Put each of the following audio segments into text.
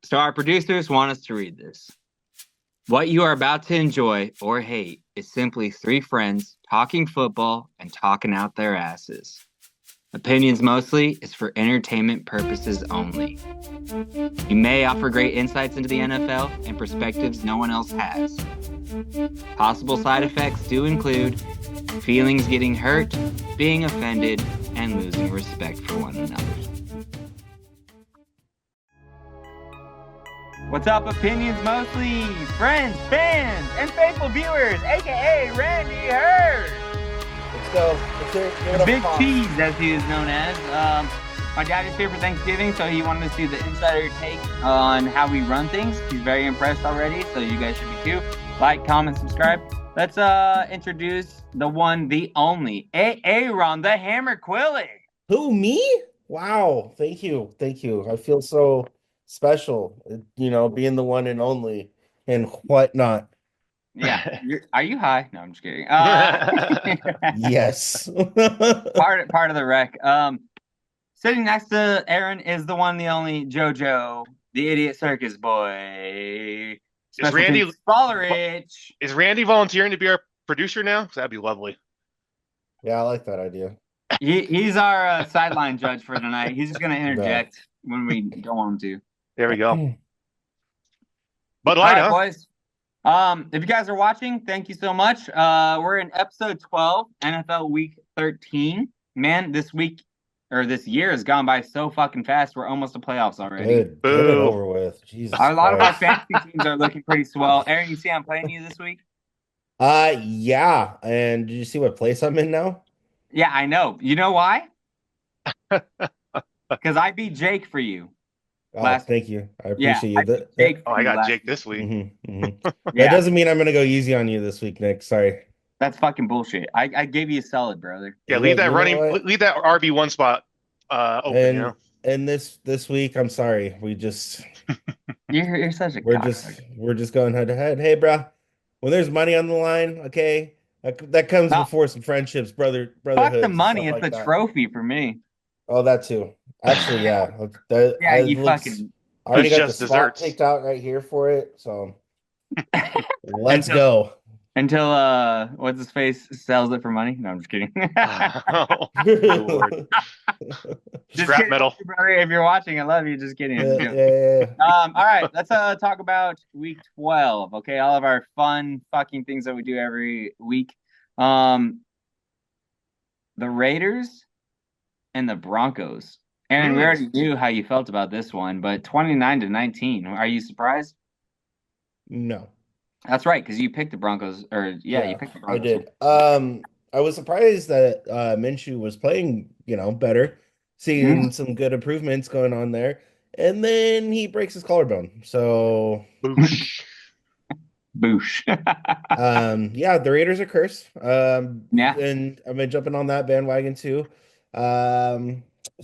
So our producers want us to read this. What you are about to enjoy or hate is simply three friends talking football and talking out their asses. Opinions mostly is for entertainment purposes only. You may offer great insights into the NFL and perspectives no one else has. Possible side effects do include feelings getting hurt, being offended, and losing respect for one another. What's up, opinions mostly, friends, fans, and faithful viewers, aka Randy Hurd. Let's go. Let's hear it. Give it up, Big Pop. Cheese, as he is known as. My dad is here for Thanksgiving, so he wanted to see the insider take on how we run things. He's very impressed already, so you guys should be too. Like, comment, subscribe. Let's introduce the one, the only, Aaron, the Hammer Quilly. Who, me? Wow. Thank you. Thank you. I feel so special, being the one and only and whatnot. Yeah. Are you high? No, I'm just kidding. Yes. part of the wreck. Sitting next to Aaron is the one, the only JoJo, the idiot circus boy. Is Randy Ballerich? Is Randy volunteering to be our producer now? That'd be lovely. Yeah, I like that idea. He's our sideline judge for tonight. He's just gonna interject when we don't want him to. There we go. Bud All Light, right, huh? boys. If you guys are watching, thank you so much. We're in episode 12, NFL Week 13. Man, this year has gone by so fucking fast. We're almost to playoffs already. Good. Get it over with. Jesus. A lot of our Christ. fantasy teams are looking pretty swell. Aaron, you see I'm playing you this week? Yeah. And did you see what place I'm in now? Yeah, I know. You know why? Because I beat Jake for you. Thank you. I appreciate you. I got Jake this week. That doesn't mean I'm gonna go easy on you this week, Nick. Sorry. That's fucking bullshit. I gave you a solid, brother. Yeah, leave that RB1 spot open. And this week, I'm sorry. We just you're such a we're just going head to head. Hey, bro, when there's money on the line, okay, that comes before some friendships, brotherhood. Fuck the money. It's the trophy for me. Oh, that too. Actually, yeah. You fucking. I already got the spot picked out right here for it, so let's go. Until what's his face sells it for money? No, I'm just kidding. Scrap metal, brother. If you're watching, I love you. Just kidding. Yeah. All right, let's talk about week 12. Okay, all of our fun fucking things that we do every week. The Raiders and the Broncos. Aaron, we already knew how you felt about this one, but 29-19. Are you surprised? No. That's right, because you picked the Broncos. You picked the Broncos. I did. I was surprised that Minshew was playing, better, seeing some good improvements going on there, and then he breaks his collarbone. So, boosh. Yeah, the Raiders are cursed. Yeah, and I've been jumping on that bandwagon too.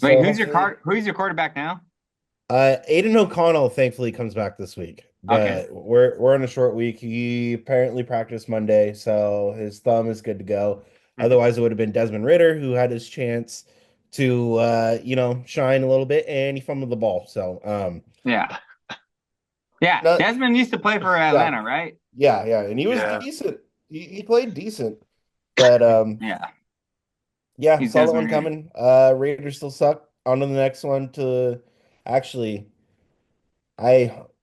Wait, who's your quarterback now? Aiden O'Connell thankfully comes back this week. But we're on a short week. He apparently practiced Monday, so his thumb is good to go. Otherwise, it would have been Desmond Ridder who had his chance to shine a little bit, and he fumbled the ball. So yeah. Desmond used to play for Atlanta, right? Yeah, and he was decent. He played decent, but yeah, saw that one coming. Raiders still suck. On to the next one.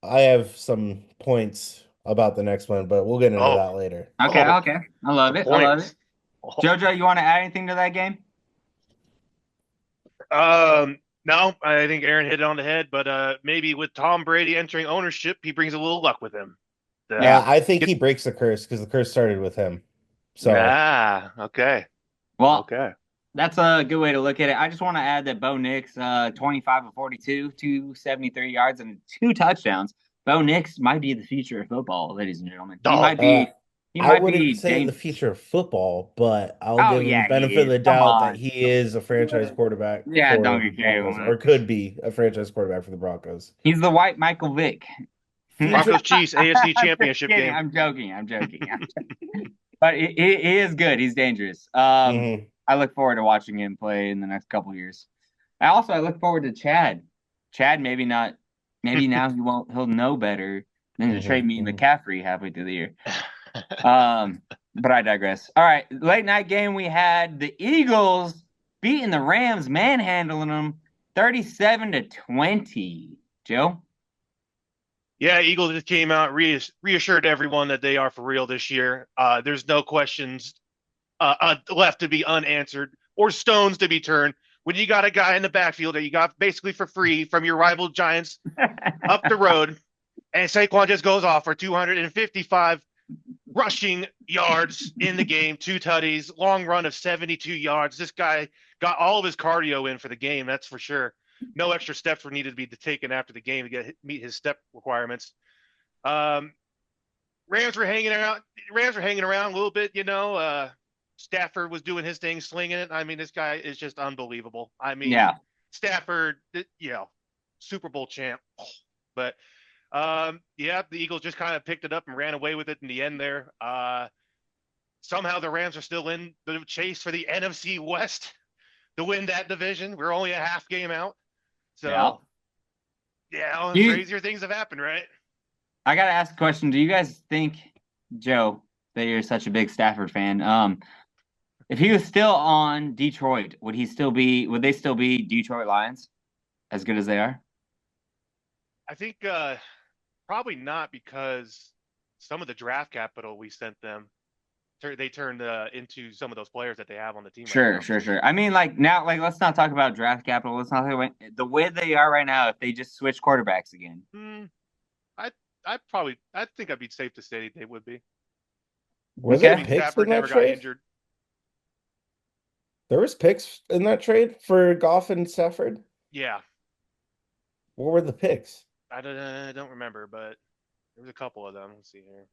I have some points about the next one, but we'll get into that later. Okay. I love it. JoJo, you want to add anything to that game? No, I think Aaron hit it on the head, but maybe with Tom Brady entering ownership, he brings a little luck with him. I think he breaks the curse because the curse started with him. So okay. Well, that's a good way to look at it. I just want to add that Bo Nix, 25 of 42, 273 yards, and 2 touchdowns. Bo Nix might be the future of football, ladies and gentlemen. I wouldn't say the future of football, but I'll give him the benefit of the doubt that he is a franchise quarterback. Yeah, don't get carried away. Or could be a franchise quarterback for the Broncos. He's the white Michael Vick. Broncos Chiefs AFC Championship game. I'm joking. But he is good. He's dangerous. I look forward to watching him play in the next couple of years. I look forward to Chad. Chad maybe not maybe now he'll know better than to trade me and Mhm. McCaffrey halfway through the year. But I digress. All right, late night game we had the Eagles beating the Rams, manhandling them 37-20. Joe? Yeah, Eagles just came out, reassured everyone that they are for real this year. There's no questions left to be unanswered or stones to be turned. When you got a guy in the backfield that you got basically for free from your rival Giants up the road, and Saquon just goes off for 255 rushing yards in the game, 2 tutties, long run of 72 yards. This guy got all of his cardio in for the game, that's for sure. No extra steps were needed to be taken after the game to meet his step requirements. Um, Rams were hanging around. Rams were hanging around a little bit, Stafford was doing his thing, slinging it. I mean, this guy is just unbelievable. I mean, Yeah. Stafford, Super Bowl champ. But yeah, the Eagles just kind of picked it up and ran away with it in the end there. Somehow the Rams are still in the chase for the NFC West to win that division. We're only a half game out. So, yeah, crazier things have happened, right? I got to ask a question. Do you guys think, Joe, that you're such a big Stafford fan, if he was still on Detroit, would they still be Detroit Lions as good as they are? I think probably not, because some of the draft capital we sent them, they turned into some of those players that they have on the team right now. Sure. I mean, let's not talk about draft capital. Let's not talk about the way they are right now. If they just switch quarterbacks again, I think I'd be safe to say they would be. Were there picks Stafford in that never got trade? injured. There was picks in that trade for Goff and Stafford? Yeah. What were the picks? I don't remember, but there was a couple of them. Let's see here.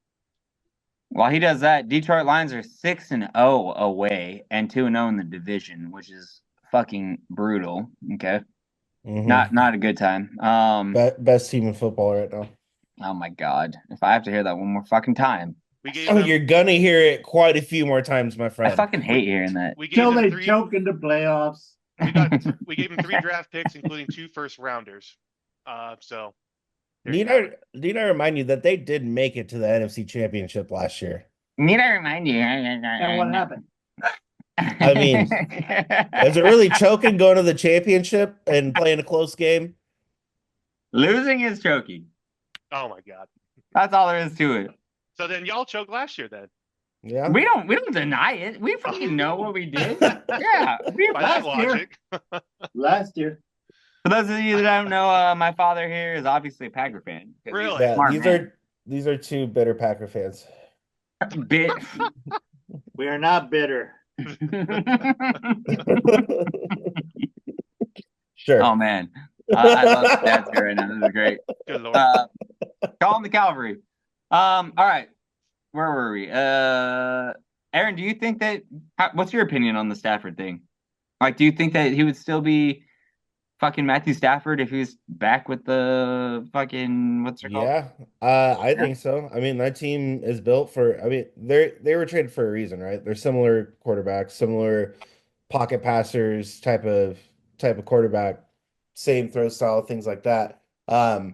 While he does that, Detroit Lions are 6-0 away and 2-0 in the division, which is fucking brutal. Okay. Not a good time. Best team in football right now. Oh my God. If I have to hear that one more fucking time. You're gonna hear it quite a few more times, my friend. I fucking hate hearing that. Till they choke in the playoffs. We gave him 3 draft picks, including 2 first rounders. So need I remind you that they did make it to the NFC Championship last year? Need I remind you? And what happened? I mean, is it really choking going to the championship and playing a close game? Losing is choking. Oh my God. That's all there is to it. So then y'all choked last year then. Yeah. We don't deny it. We fucking know what we did. Yeah. By that logic. Last year. For those of you that don't know, my father here is obviously a Packer fan. Really? Yeah, these are 2 bitter Packer fans. We are not bitter. Sure. Oh man. I love stats here right now. This is great. Good Lord. Call him the cavalry. All right. Where were we? Aaron, do you think what's your opinion on the Stafford thing? Like, do you think that he would still be fucking Matthew Stafford if he was back with the fucking what's it called? Yeah, I think so. I mean, that team is built for. I mean, they were traded for a reason, right? They're similar quarterbacks, similar pocket passers, type of quarterback, same throw style, things like that. I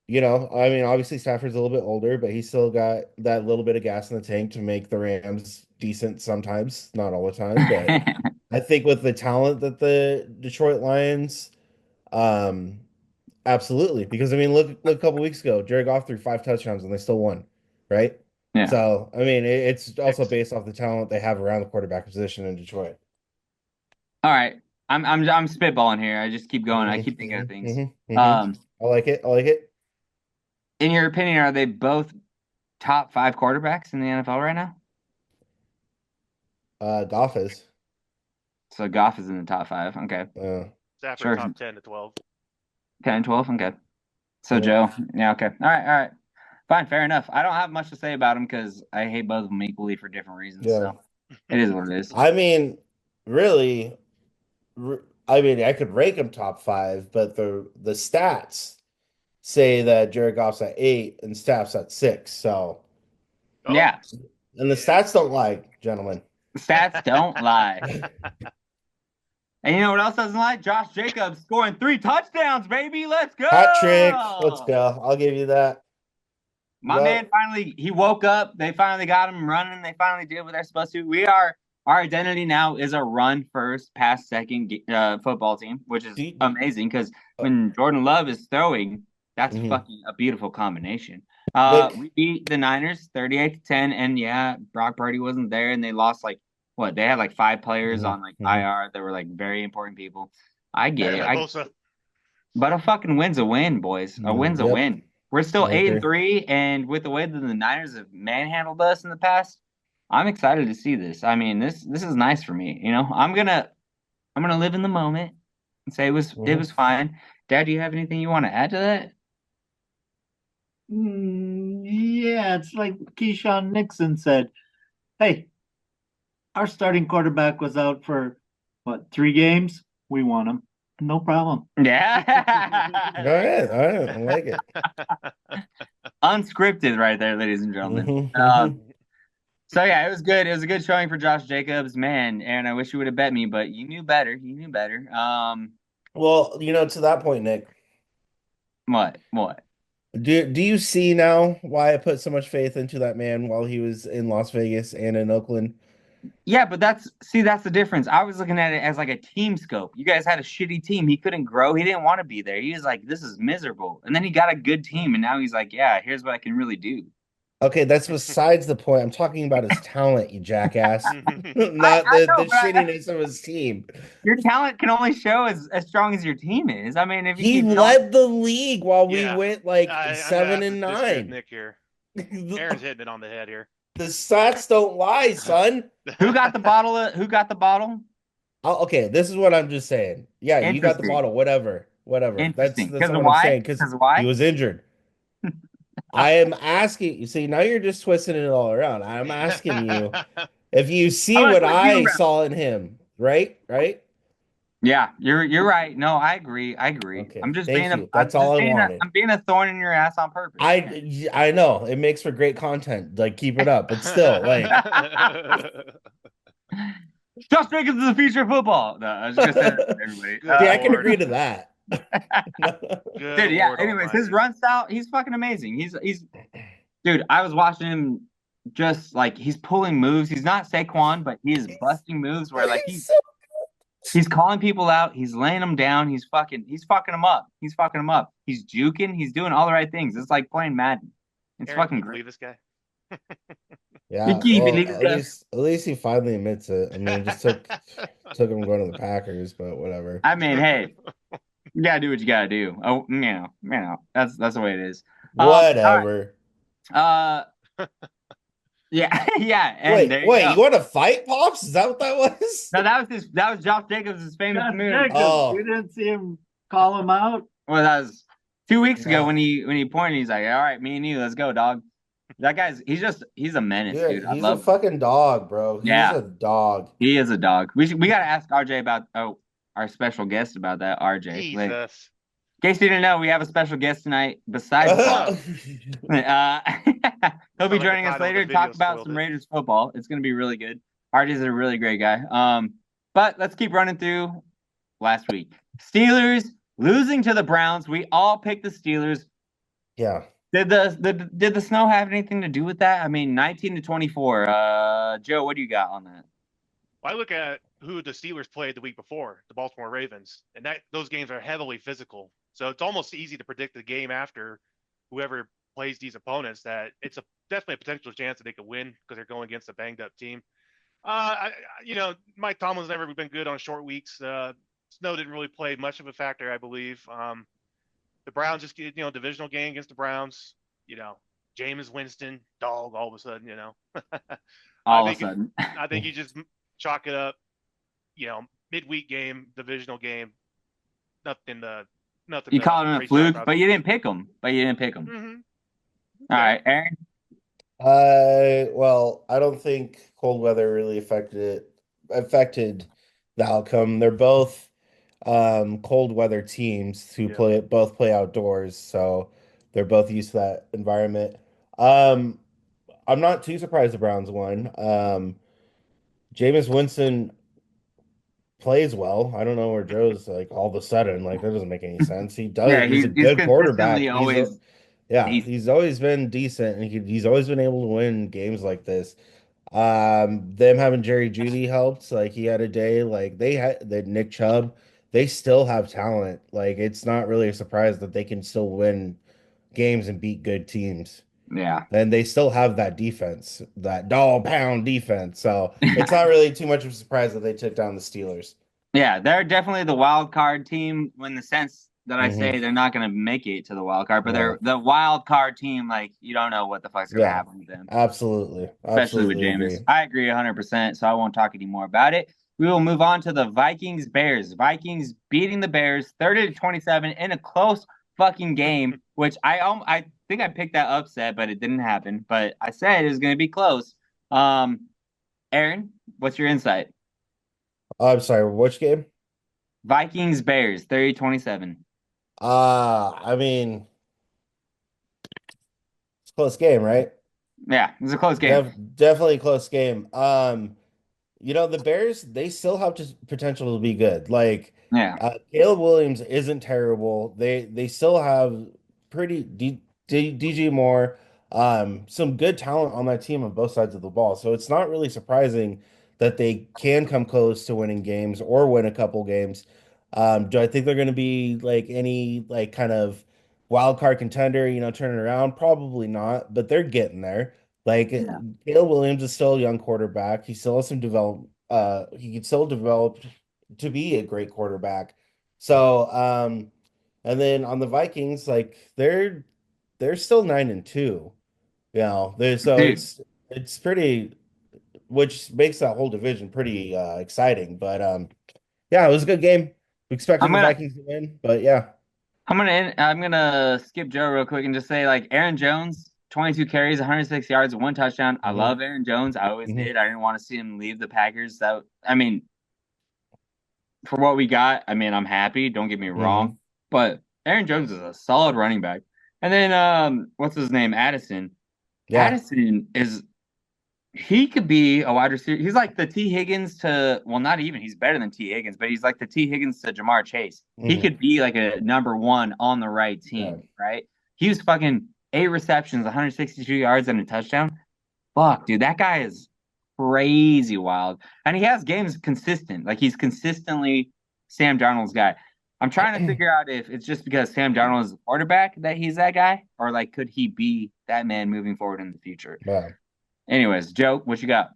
mean, obviously Stafford's a little bit older, but he's still got that little bit of gas in the tank to make the Rams decent sometimes, not all the time. But I think with the talent that the Detroit Lions, absolutely. Because I mean, look a couple weeks ago, Jared Goff threw 5 touchdowns and they still won, right? Yeah. So I mean, it's also based off the talent they have around the quarterback position in Detroit. All right, I'm spitballing here. I just keep going. I keep thinking of things. I like it. In your opinion, are they both top 5 quarterbacks in the NFL right now? Goff is. So Goff is in the top 5. Okay. Stafford top 10 to 12. 10 and 12. Okay. So Joe, yeah, okay. All right. Fine, fair enough. I don't have much to say about him because I hate both of them equally for different reasons. Yeah. So it is what it is. I mean, really, I could rank him top 5, but the stats say that Jared Goff's at 8 and Staff's at 6. So yeah, and the stats don't lie, gentlemen. Stats don't lie. And you know what else doesn't like? Josh Jacobs scoring 3 touchdowns, baby. Let's go. Hat trick. Let's go. I'll give you that. My man he woke up. They finally got him running. They finally did what they're supposed to. Our identity now is a run first, pass second football team, which is amazing because when Jordan Love is throwing, that's fucking a beautiful combination. We beat the Niners 38-10, and yeah, Brock Purdy wasn't there, and they lost they had 5 players on IR that were very important people. I get it. But a fucking win's a win, boys. A win's a win. We're still 8-3, and with the way that the Niners have manhandled us in the past, I'm excited to see this. I mean, this is nice for me. You know, I'm gonna live in the moment and say it was fine. Dad, do you have anything you want to add to that? Yeah, it's like Keyshawn Nixon said. Hey, our starting quarterback was out for 3 games? We won them. No problem. Yeah. All right. I like it. Unscripted right there, ladies and gentlemen. So yeah, it was good. It was a good showing for Josh Jacobs, man. And I wish you would have bet me, but you knew better. You knew better. Well, to that point, Nick. What? Do you see now why I put so much faith into that man while he was in Las Vegas and in Oakland? Yeah, but that's the difference. I was looking at it as a team scope. You guys had a shitty team. He couldn't grow. He didn't want to be there. He was like, this is miserable. And then he got a good team, and now he's like, yeah, here's what I can really do. Okay, that's besides the point. I'm talking about his talent, you jackass. Not the shittiness of his team. Your talent can only show as strong as your team is. I mean, if he led the league while we went 7-9. Nick here. Aaron's hitting it on the head here. The stats don't lie, son. Who got the bottle? Oh, okay, this is what I'm just saying. Yeah, you got the bottle. Whatever. That's what I'm saying. Because he was injured. I am asking you. See, now you're just twisting it all around. I'm asking you if you see what I saw in him, right? Yeah, you're right. No, I agree. Okay, I'm just being That's all I wanted. I'm being a thorn in your ass on purpose. I know it makes for great content. Keep it up, but still, Josh Jacobs is the future of football. No, I was just gonna say everybody. Yeah, I can agree to that. Dude, yeah. Anyways, his run style, he's fucking amazing. He's dude. I was watching him, just he's pulling moves. He's not Saquon, but he is busting moves where he's calling people out. He's laying them down. He's fucking them up. He's juking. He's doing all the right things. It's like playing Madden. It's Aaron, fucking great. Believe this guy. Yeah, at least he finally admits it. I mean, it just took him going to the Packers, but whatever. I mean, hey, you gotta do what you gotta do. Oh, that's the way it is. Whatever. Right. Yeah, yeah. And wait, you want to fight, Pops? Is that what that was? No, that was Josh Jacobs' famous move. You didn't see him call him out? Well, that was 2 weeks ago when he pointed. He's like, "All right, me and you, let's go, dog." That guy's he's a menace, dude. He's a fucking dog, bro. He's a dog. He is a dog. We gotta ask RJ about our special guest about that. RJ. Jesus. In case you didn't know, we have a special guest tonight besides Bob. He'll be joining us later to talk about some Raiders football. It's gonna be really good. RJ's a really great guy. But let's keep running through last week. Steelers losing to the Browns. We all picked the Steelers. Yeah. Did the snow have anything to do with that? I mean, 19-24. Joe, what do you got on that? Well, I look at who the Steelers played the week before, the Baltimore Ravens, and those games are heavily physical. So it's almost easy to predict the game after whoever plays these opponents that it's definitely a potential chance that they could win because they're going against a banged up team. Mike Tomlin's never been good on short weeks. Snow didn't really play much of a factor, I believe. The Browns just get, divisional game against the Browns, Jameis Winston, dog, all of a sudden, All of a sudden. I think you just chalk it up, midweek game, divisional game, nothing. You call it a fluke, but you didn't pick them. Mm-hmm. All right, Aaron? Well, I don't think cold weather really affected the outcome. They're both cold weather teams who both play outdoors, so they're both used to that environment. I'm not too surprised the Browns won. Jameis Winston plays well. I don't know where Joe's like all of a sudden, like that doesn't make any sense. He does. Yeah, He's a he's good quarterback. consistently always Yeah, decent. he's always been decent, and he's always been able to win games like this. Them having Jerry Judy helped. Like he had a day. Like they had the Nick Chubb. They still have talent. Like it's not really a surprise that they can still win games and beat good teams. Yeah. And they still have that defense, that dog pound defense. So it's not really too much of a surprise that they took down the Steelers. Yeah, they're definitely the wild card team in the sense that I Hmm. say they're not going to make it to the wild card, but Yeah, they're the wild card team. Like, you don't know what the fuck's going to yeah, happen with them, absolutely, especially with absolutely Jameis. agree. I agree 100%, so I won't talk any more about it. We will move on to the Vikings Bears. Vikings beating the Bears 30-27 in a close fucking game, which I think I picked that upset, but it didn't happen. But I said it was going to be close. Aaron, what's your insight? I'm sorry, which game? Vikings Bears 30-27. I mean, it's a close game, right? Yeah, it was a close game. Definitely a close game. The Bears, they still have potential to be good. Like, Yeah. Caleb Williams isn't terrible. They still have pretty DJ Moore, some good talent on that team on both sides of the ball. So it's not really surprising that they can come close to winning games or win a couple games. Do I think they're going to be like any like kind of wild card contender, turning around? Probably not, but they're getting there. Like Yeah. Caleb Williams is still a young quarterback. He still has some develop. He can still develop to be a great quarterback. So, and then on the Vikings, like they're still 9-2. So Dude, it's pretty, which makes that whole division pretty exciting. But yeah, it was a good game. We expected I'm the gonna Vikings to win, but yeah. I'm gonna skip Joe real quick and just say like Aaron Jones, 22 carries, 106 yards, one touchdown. I Hmm. love Aaron Jones. I always Hmm. did. I didn't want to see him leave the Packers. That I mean, for what we got, I mean, I'm happy. Don't get me Hmm. wrong, but Aaron Jones is a solid running back. And then what's his name? Addison. Yeah. Addison is he could be a wide receiver. He's like the T. Higgins to, well, not even. He's better than T. Higgins, but he's like the T. Higgins to Jamar Chase. He Hmm. could be like a number one on the right Yeah. team, right? He was fucking 8 receptions, 162 yards, and a touchdown. Fuck, dude, that guy is crazy wild. And he has games consistent. Like he's consistently Sam Darnold's guy. I'm trying to figure out if it's just because Sam Darnold is the quarterback that he's that guy, or like could he be that man moving forward in the future? Yeah. Anyways, Joe, what you got?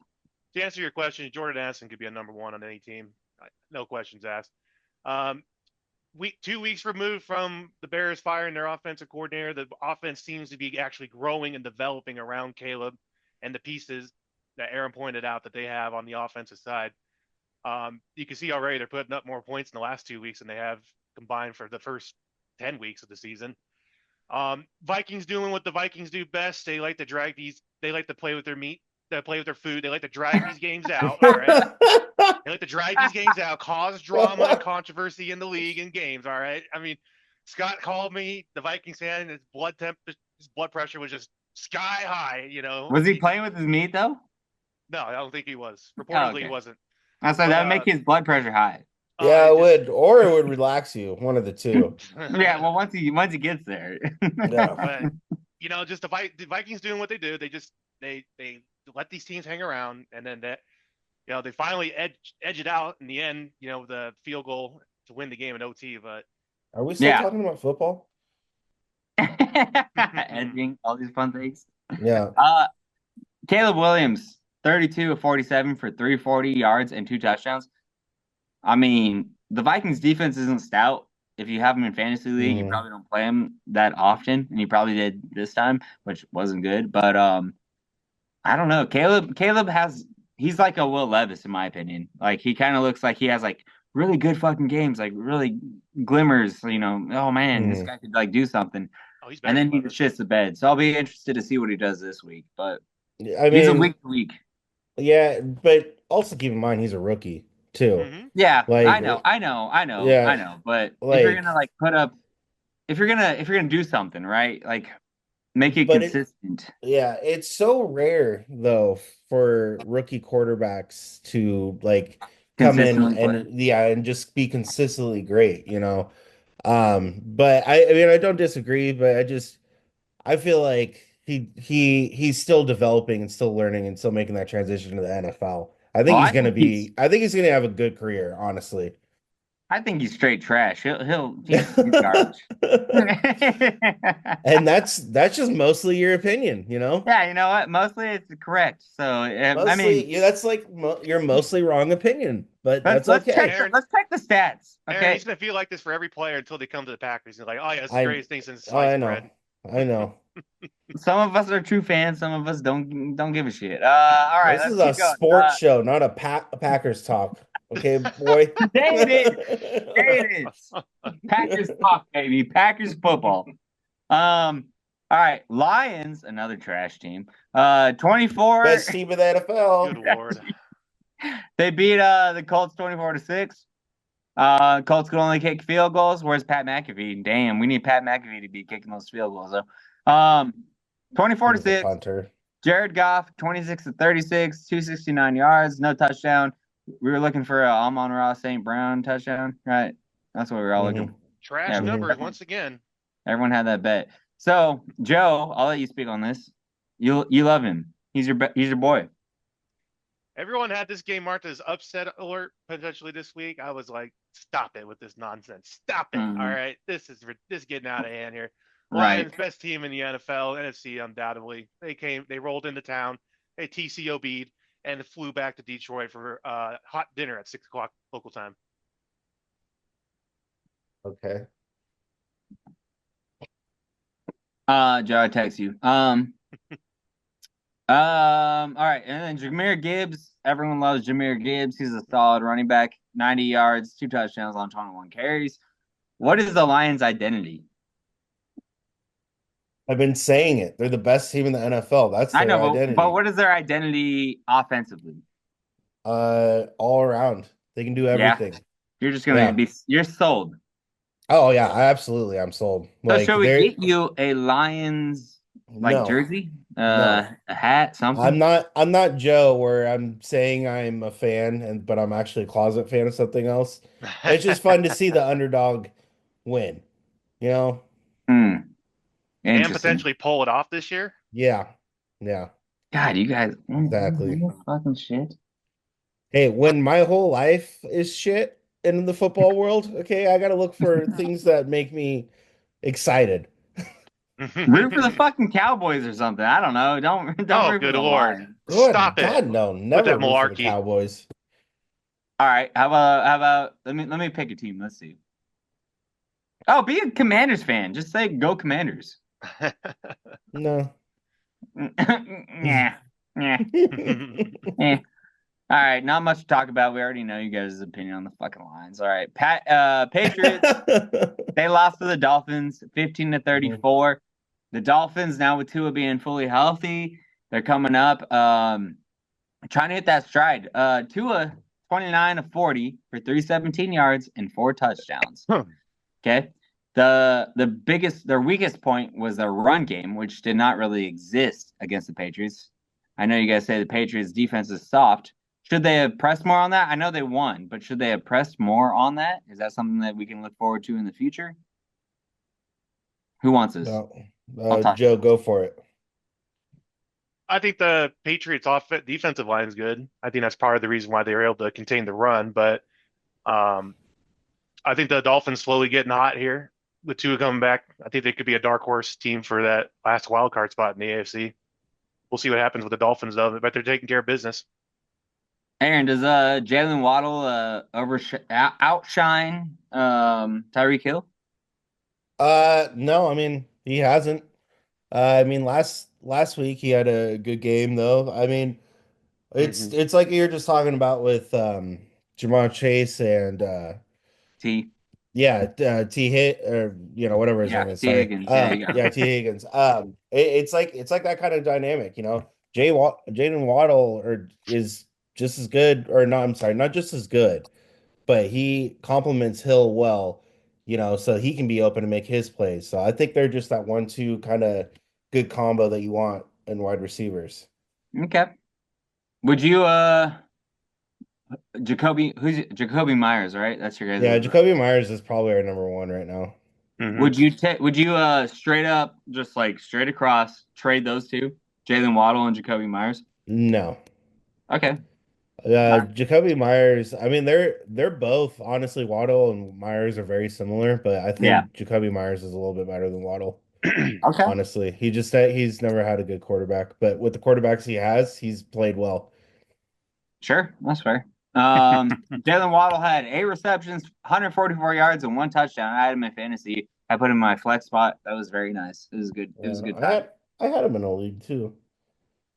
To answer your question, Jordan Addison could be a number one on any team. No questions asked. Um, 2 weeks removed from the Bears firing their offensive coordinator, the offense seems to be actually growing and developing around Caleb and the pieces that Aaron pointed out that they have on the offensive side. You can see already they're putting up more points in the last 2 weeks than they have combined for the first 10 weeks of the season. Vikings doing what the Vikings do best. They like to drag these. They like to play with their meat. They play with their food. They like to drag these games out. All right. They like to drag these games out, cause drama and controversy in the league and games. All right. I mean, Scott called me, the Vikings fan, and his blood pressure was just sky high. Was he He just playing with his meat though? no, I don't think he was. Oh, Reportedly, he okay. wasn't. I said But that would make his blood pressure high. Yeah, it it just would, or it would relax you, one of the two. Yeah, well, once he gets there. Yeah. but just the Vikings doing what they do. They let these teams hang around, and then they finally edge it out in the end. The field goal to win the game in OT. But Are we still Yeah. talking about football? Edging, all these fun things. Yeah. Caleb Williams, 32 of 47 for 340 yards and 2 touchdowns. I mean, the Vikings defense isn't stout. If you have him in fantasy league, you Mhm. probably don't play him that often, and you probably did this time, which wasn't good. But I don't know. Caleb he's like a Will Levis in my opinion. Like he kind of looks like he has like really good fucking games, like really glimmers, oh man, this Mhm. guy could like do something. oh, he's better And than then he Levis. just shits the bed. So I'll be interested to see what he does this week. But I he's a mean, week to week. yeah, but also keep in mind he's a rookie too. Mm-hmm. Yeah, Like, I yeah, know. But if you're gonna like, like if you're gonna do something, right? Like make it but consistent. it's so rare though for rookie quarterbacks to like come in Consistently play. and just be consistently great, you know. But I mean I don't disagree, but I feel like he's still developing and still learning and still making that transition to the NFL. Oh, I think he's gonna have a good career, honestly. I think he's straight trash. He's garbage. And that's just mostly your opinion, you know? Yeah, you know what? Mostly it's correct. So I mean, Mostly, yeah, that's like your mostly wrong opinion, but let's that's okay. let's check the stats. Aaron, Okay. he's gonna feel like this for every player until they come to the Packers. He's like, oh yeah, it's the I greatest thing since I sliced know. bread. I know. Some of us are true fans, some of us don't give a shit. All right, This let's is a keep going. sports show, not a Packers talk. Okay, boy. There it is. There it is. Packers talk, baby. Packers football. All right, Lions, another trash team. 24. Best team in the NFL. Good lord. They beat the Colts 24-6. Colts could only kick field goals. Where's Pat McAfee? Damn, we need Pat McAfee to be kicking those field goals though. 24-6. Punter. Jared Goff, 26-36, 269 yards, no touchdown. We were looking for a Amon-Ra St. Brown touchdown, right? That's what we were all looking for. Trash Yeah, numbers once again. Everyone had that bet. So, Joe, I'll let you speak on this. You love him. He's your boy. Everyone had this game marked as upset alert potentially this week. I was like, stop it with this nonsense. Stop it. Mhm. All right. This is getting out of hand here. Right. Lions, best team in the NFL, NFC undoubtedly. They rolled into town, they TCOB'd, and flew back to Detroit for hot dinner at 6 o'clock local time. Okay. Joe, I text you. All right, and then Jahmyr Gibbs. Everyone loves Jahmyr Gibbs. He's a solid running back. 90 yards, 2 touchdowns on 21 carries. What is the Lions' identity? I've been saying it. They're the best team in the NFL. That's their identity. But what is their identity offensively? All around. They can do everything. You're just gonna you're sold. Oh yeah, I'm sold. So should we get you a Lions jersey? No. A hat, something? I'm not Joe where I'm saying I'm a fan but I'm actually a closet fan of something else. It's just fun to see the underdog win, you know? And potentially pull it off this year. Yeah. Yeah. God, you guys exactly fucking shit. Hey, when my whole life is shit in the football world, okay, I gotta look for things that make me excited. Root for the fucking Cowboys or something. I don't know. Don't root good for the lord. Lions. Stop it. God, no, never root for the Cowboys. All right, how about let me pick a team. Let's see. Oh, be a Commanders fan. Just say go Commanders. No. Yeah. All right, not much to talk about. We already know you guys' opinion on the fucking Lions. All right, Patriots. They lost to the Dolphins, 15-34. The Dolphins now with Tua being fully healthy, they're coming up, trying to hit that stride. Tua 29-40 for 317 yards and 4 touchdowns. Okay. Their weakest point was their run game, which did not really exist against the Patriots. I know you guys say the Patriots defense is soft. Should they have pressed more on that? I know they won, but should they have pressed more on that? Is that something that we can look forward to in the future? Who wants this? Joe, go for it. I think the Patriots defensive line is good. I think that's part of the reason why they were able to contain the run. But I think the Dolphins slowly getting hot here. The two coming back. I think they could be a dark horse team for that last wild card spot in the AFC. We'll see what happens with the Dolphins, though. But they're taking care of business. Aaron, does Jalen Waddle outshine Tyreek Hill? No, I mean he hasn't. I mean last week he had a good game though. I mean it's like you're just talking about with Jamar Chase and T. Yeah, T hit or whatever his name is. Sorry. Higgins. T Higgins. It's like that kind of dynamic, Jalen Waddle is just as good, or no, I'm sorry, not just as good, but he complements Hill well, so he can be open to make his plays. So I think they're just that 1-2 kind of good combo that you want in wide receivers. Okay. Would you Jacoby Myers, right? That's your guys. Yeah, Jacoby Myers is probably our number one right now. Mhm. Would you straight up just like straight across trade those two, Jalen Waddle and Jacoby Myers? No. Okay. Jacoby Myers, I mean they're both honestly Waddle and Myers are very similar, but I Yeah. think Jacoby Myers is a little bit better than Waddle. Okay. Honestly, he's never had a good quarterback, but with the quarterbacks he has, he's played well. Sure, that's fair. Jalen Waddle had 8 receptions, 144 yards, and 1 touchdown. I had him in fantasy. I put him in my flex spot. That was very nice. It was good. It was a good time. I had him in a league too.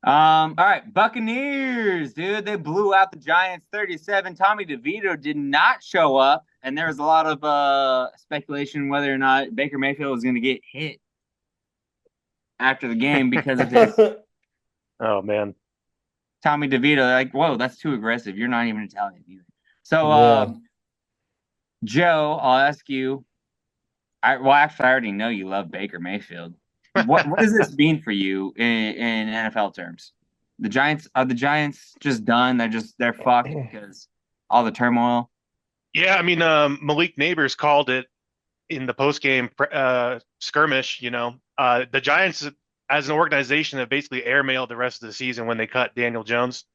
All right, Buccaneers, dude, they blew out the Giants 37. Tommy DeVito did not show up, and there was a lot of speculation whether or not Baker Mayfield was going to get hit after the game because of his Oh man. Tommy DeVito. Like, whoa, that's too aggressive. You're not even Italian either. So, Yeah. Joe, I'll ask you. Actually, I already know you love Baker Mayfield. What does this mean for you in NFL terms? The Giants just done? They're fucked because all the turmoil. Yeah, I mean, Malik Neighbors called it in the post-game skirmish. The Giants, as an organization, have basically airmailed the rest of the season when they cut Daniel Jones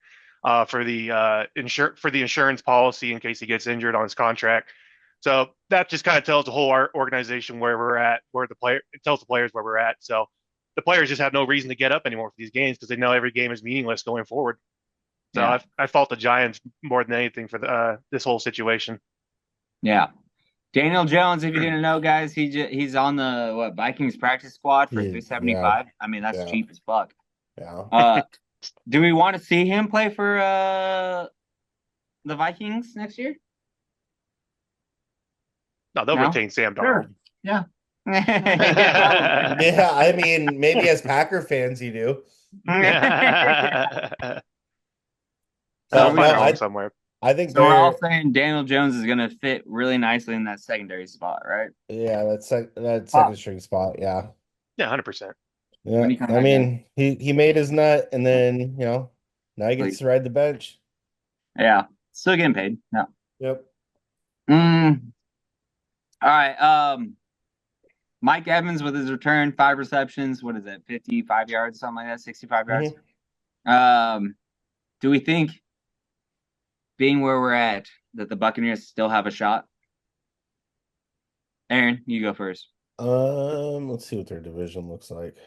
for the insurance policy in case he gets injured on his contract. So that just kind of tells the whole organization where we're at, it tells the players where we're at. So the players just have no reason to get up anymore for these games because they know every game is meaningless going forward. So Yeah. I fault the Giants more than anything for this whole situation. Yeah. Daniel Jones, if you didn't know, guys, he's on the Vikings practice squad for Yeah. $375. I mean, that's Yeah. cheap as fuck. Yeah. Do we want to see him play for the Vikings next year? No, they'll retain Sam Darnold. Sure. Yeah. Yeah, I mean, maybe as Packer fans you do. They'll find a No, home somewhere. I think So we're all saying Daniel Jones is going to fit really nicely in that secondary spot, right? yeah, that second string spot, yeah. Yeah, 100%. Yeah, When he come I back mean, he made his nut, and then now he gets Please. to ride the bench. Yeah. Still getting paid. No. Yep. All right. Mike Evans with his return, 5 receptions. What is that? 55 yards, something like that, 65 yards. Do we think, being where we're at, that the Buccaneers still have a shot? Aaron, you go first. Let's see what their division looks like.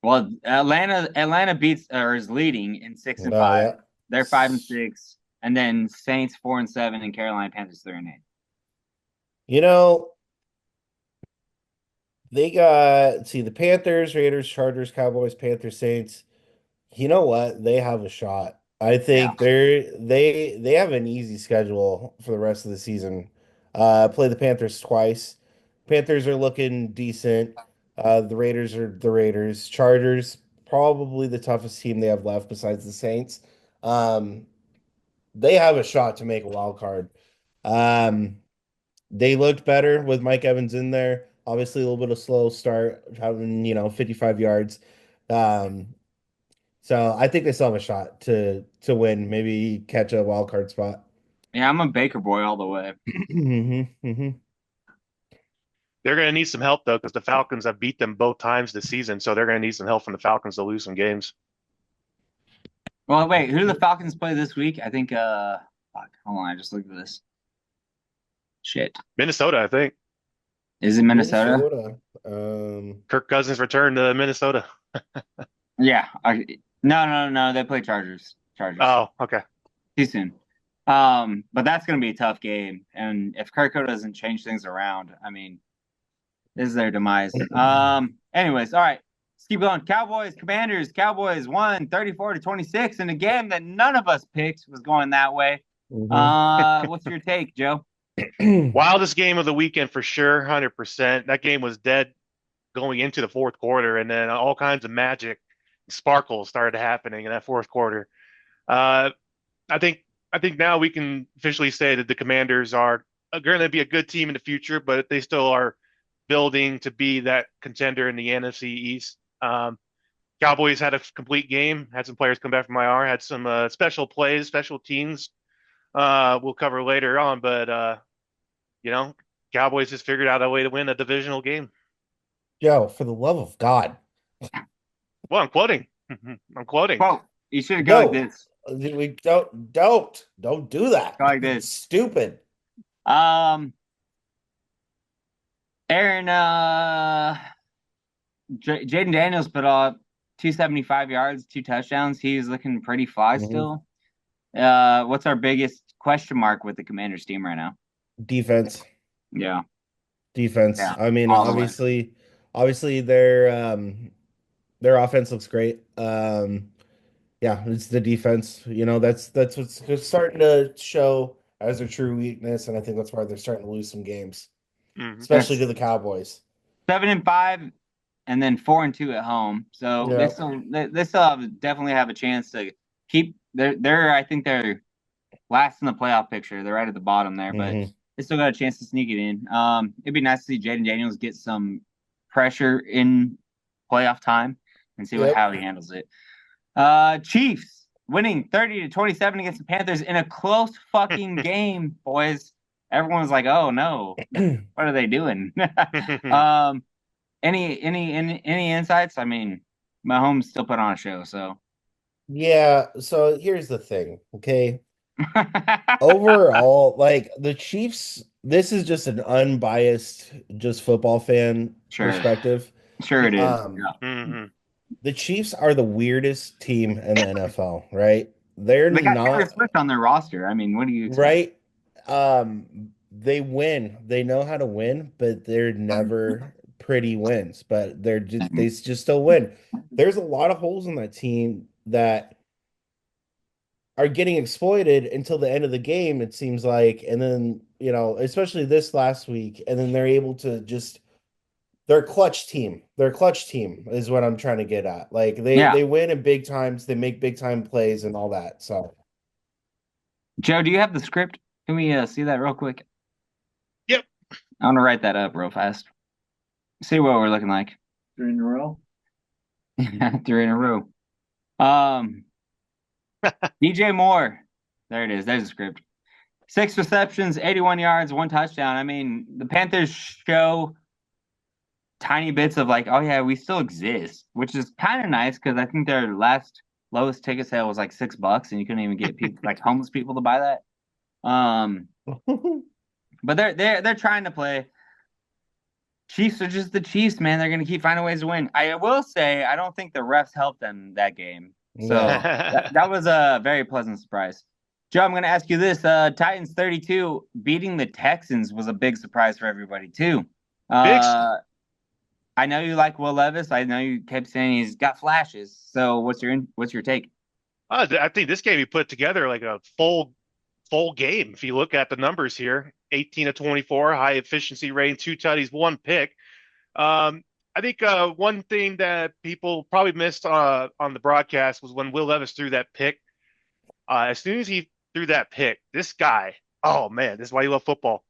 Well, Atlanta beats or is leading in 6 and 5. Yeah. They're 5 and 6, and then Saints 4 and 7, and Carolina Panthers 3 and 8. They got the Panthers, Raiders, Chargers, Cowboys, Panthers, Saints. You know what? They have a shot. I think they have an easy schedule for the rest of the season. Play the Panthers twice. Panthers are looking decent. The Raiders are the Raiders. Chargers, probably the toughest team they have left besides the Saints. They have a shot to make a wild card. They looked better with Mike Evans in there. Obviously, a little bit of slow start, having 55 yards. So I think they still have a shot to win, maybe catch a wild card spot. Yeah, I'm a Baker boy all the way. They're going to need some help, though, because the Falcons have beat them both times this season. So they're going to need some help from the Falcons to lose some games. Well, wait, who do the Falcons play this week? I think, hold on, I just looked at this. Shit. Minnesota, I think. Is it Minnesota? Kirk Cousins returned to Minnesota. Yeah. No. They play Chargers. Oh, okay. Too soon. But that's going to be a tough game. And if Kirko doesn't change things around, I mean, this is their demise. Anyways, all right. Let's keep going. Cowboys, Commanders. Cowboys won 34-26 in a game that none of us picked was going that way. What's your take, Joe? Wildest game of the weekend for sure, 100%. That game was dead going into the fourth quarter, and then all kinds of magic sparkles started happening in that fourth quarter. I think now we can officially say that the Commanders are going to be a good team in the future, but they still are building to be that contender in the NFC East. Cowboys had a complete game. Had some players come back from IR. Had some special plays, special teams. We'll cover later on, but you know, Cowboys just figured out a way to win a divisional game. Joe, for the love of God. Well, I'm quoting. I'm quoting. Well, you should go like No, this. we don't do that. Go like It's this. stupid. Aaron, Jaden Daniels put up 275 yards, 2 touchdowns. He's looking pretty fly still. What's our biggest question mark with the Commanders team right now? Defense. Yeah. Yeah. I mean, obviously their offense looks great. Yeah, it's the defense. That's what's starting to show as their true weakness, and I think that's why they're starting to lose some games, especially to the Cowboys. 7-5, and then 4-2 at home. So they still definitely have a chance to keep. I think they're last in the playoff picture. They're right at the bottom there, but they still got a chance to sneak it in. It'd be nice to see Jaden Daniels get some pressure in playoff time and see how he handles it. Chiefs winning 30-27 against the Panthers in a close fucking game, boys. Everyone's like, "Oh no, what are they doing?" Any insights? I mean, Mahomes still put on a show, so yeah. So here's the thing, okay? Overall, like the Chiefs, this is just an unbiased, just football fan perspective. Sure it is. The Chiefs are the weirdest team in the NFL, right? They got Taylor Swift on their roster. I mean, what do you expect? Right? They win. They know how to win, but they're never pretty wins. But they just still win. There's a lot of holes in that team that are getting exploited until the end of the game, it seems like. And then, especially this last week, and then they're able to just their clutch team. Their clutch team is what I'm trying to get at. Like they win in big times, they make big time plays and all that. So Joe, do you have the script? Can we see that real quick? Yep. I want to write that up real fast. See what we're looking like. 3 in a row. 3 in a row. DJ Moore. There it is. There's the script. 6 receptions, 81 yards, 1 touchdown. I mean, the Panthers show tiny bits of like, oh yeah, we still exist, which is kind of nice because I think their lowest ticket sale was like $6, and you couldn't even get people like homeless people to buy that. But they're trying to play. Chiefs are just the Chiefs, man. They're gonna keep finding ways to win. I will say I don't think the refs helped them that game. So that was a very pleasant surprise. Joe, I'm going to ask you this. Titans 32 beating the Texans was a big surprise for everybody, too. I know you like Will Levis. I know you kept saying he's got flashes. So what's your take? I think this game he put together like a full game. If you look at the numbers here, 18-24, high efficiency rating, 2 tutties, 1 pick. I think one thing that people probably missed on the broadcast was when Will Levis threw that pick. As soon as he threw that pick, this guy, oh man, this is why you love football.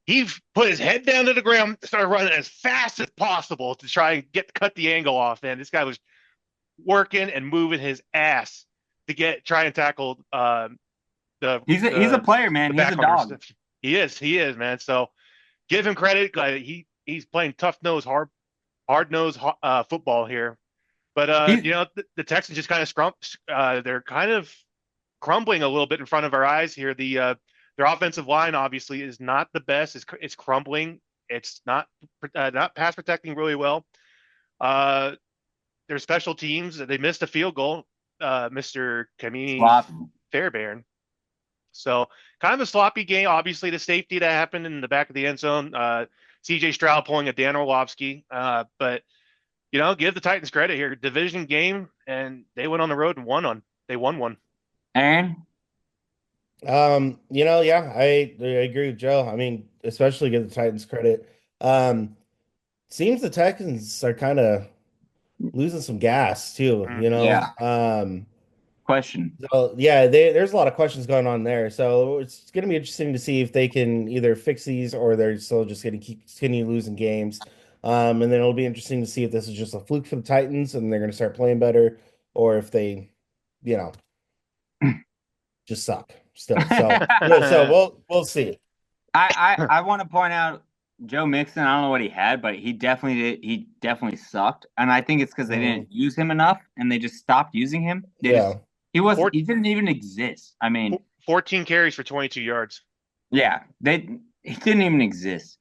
He put his head down to the ground, started running as fast as possible to try and cut the angle off. And this guy was working and moving his ass to try and tackle He's a player, man. He's a dog. He is, man. So give him credit. He's playing tough nose, hard nose football here. But the Texans just kind of they're kind of crumbling a little bit in front of our eyes here. Their offensive line obviously is not the best. It's crumbling. It's not pass protecting really well. Their special teams, they missed a field goal. Mr. Kamini Fairbairn. So kind of a sloppy game. Obviously, the safety that happened in the back of the end zone. C.J. Stroud pulling a Dan Orlovsky. But give the Titans credit here. Division game, and they went on the road and won one. Aaron? Yeah, I agree with Joe. I mean, especially give the Titans credit. Seems the Texans are kind of losing some gas too, Yeah. Question. So yeah, there's a lot of questions going on there. So it's going to be interesting to see if they can either fix these or they're still just going to continue losing games. And then it'll be interesting to see if this is just a fluke for the Titans and they're going to start playing better, or if they, you know, just suck still. So yeah, so we'll see. I want to point out Joe Mixon. I don't know what he had, but he definitely did. He definitely sucked, and I think it's because they didn't use him enough, and they just stopped using him. Yeah. He didn't even exist. I mean, 14 carries for 22 yards. yeah, he didn't even exist.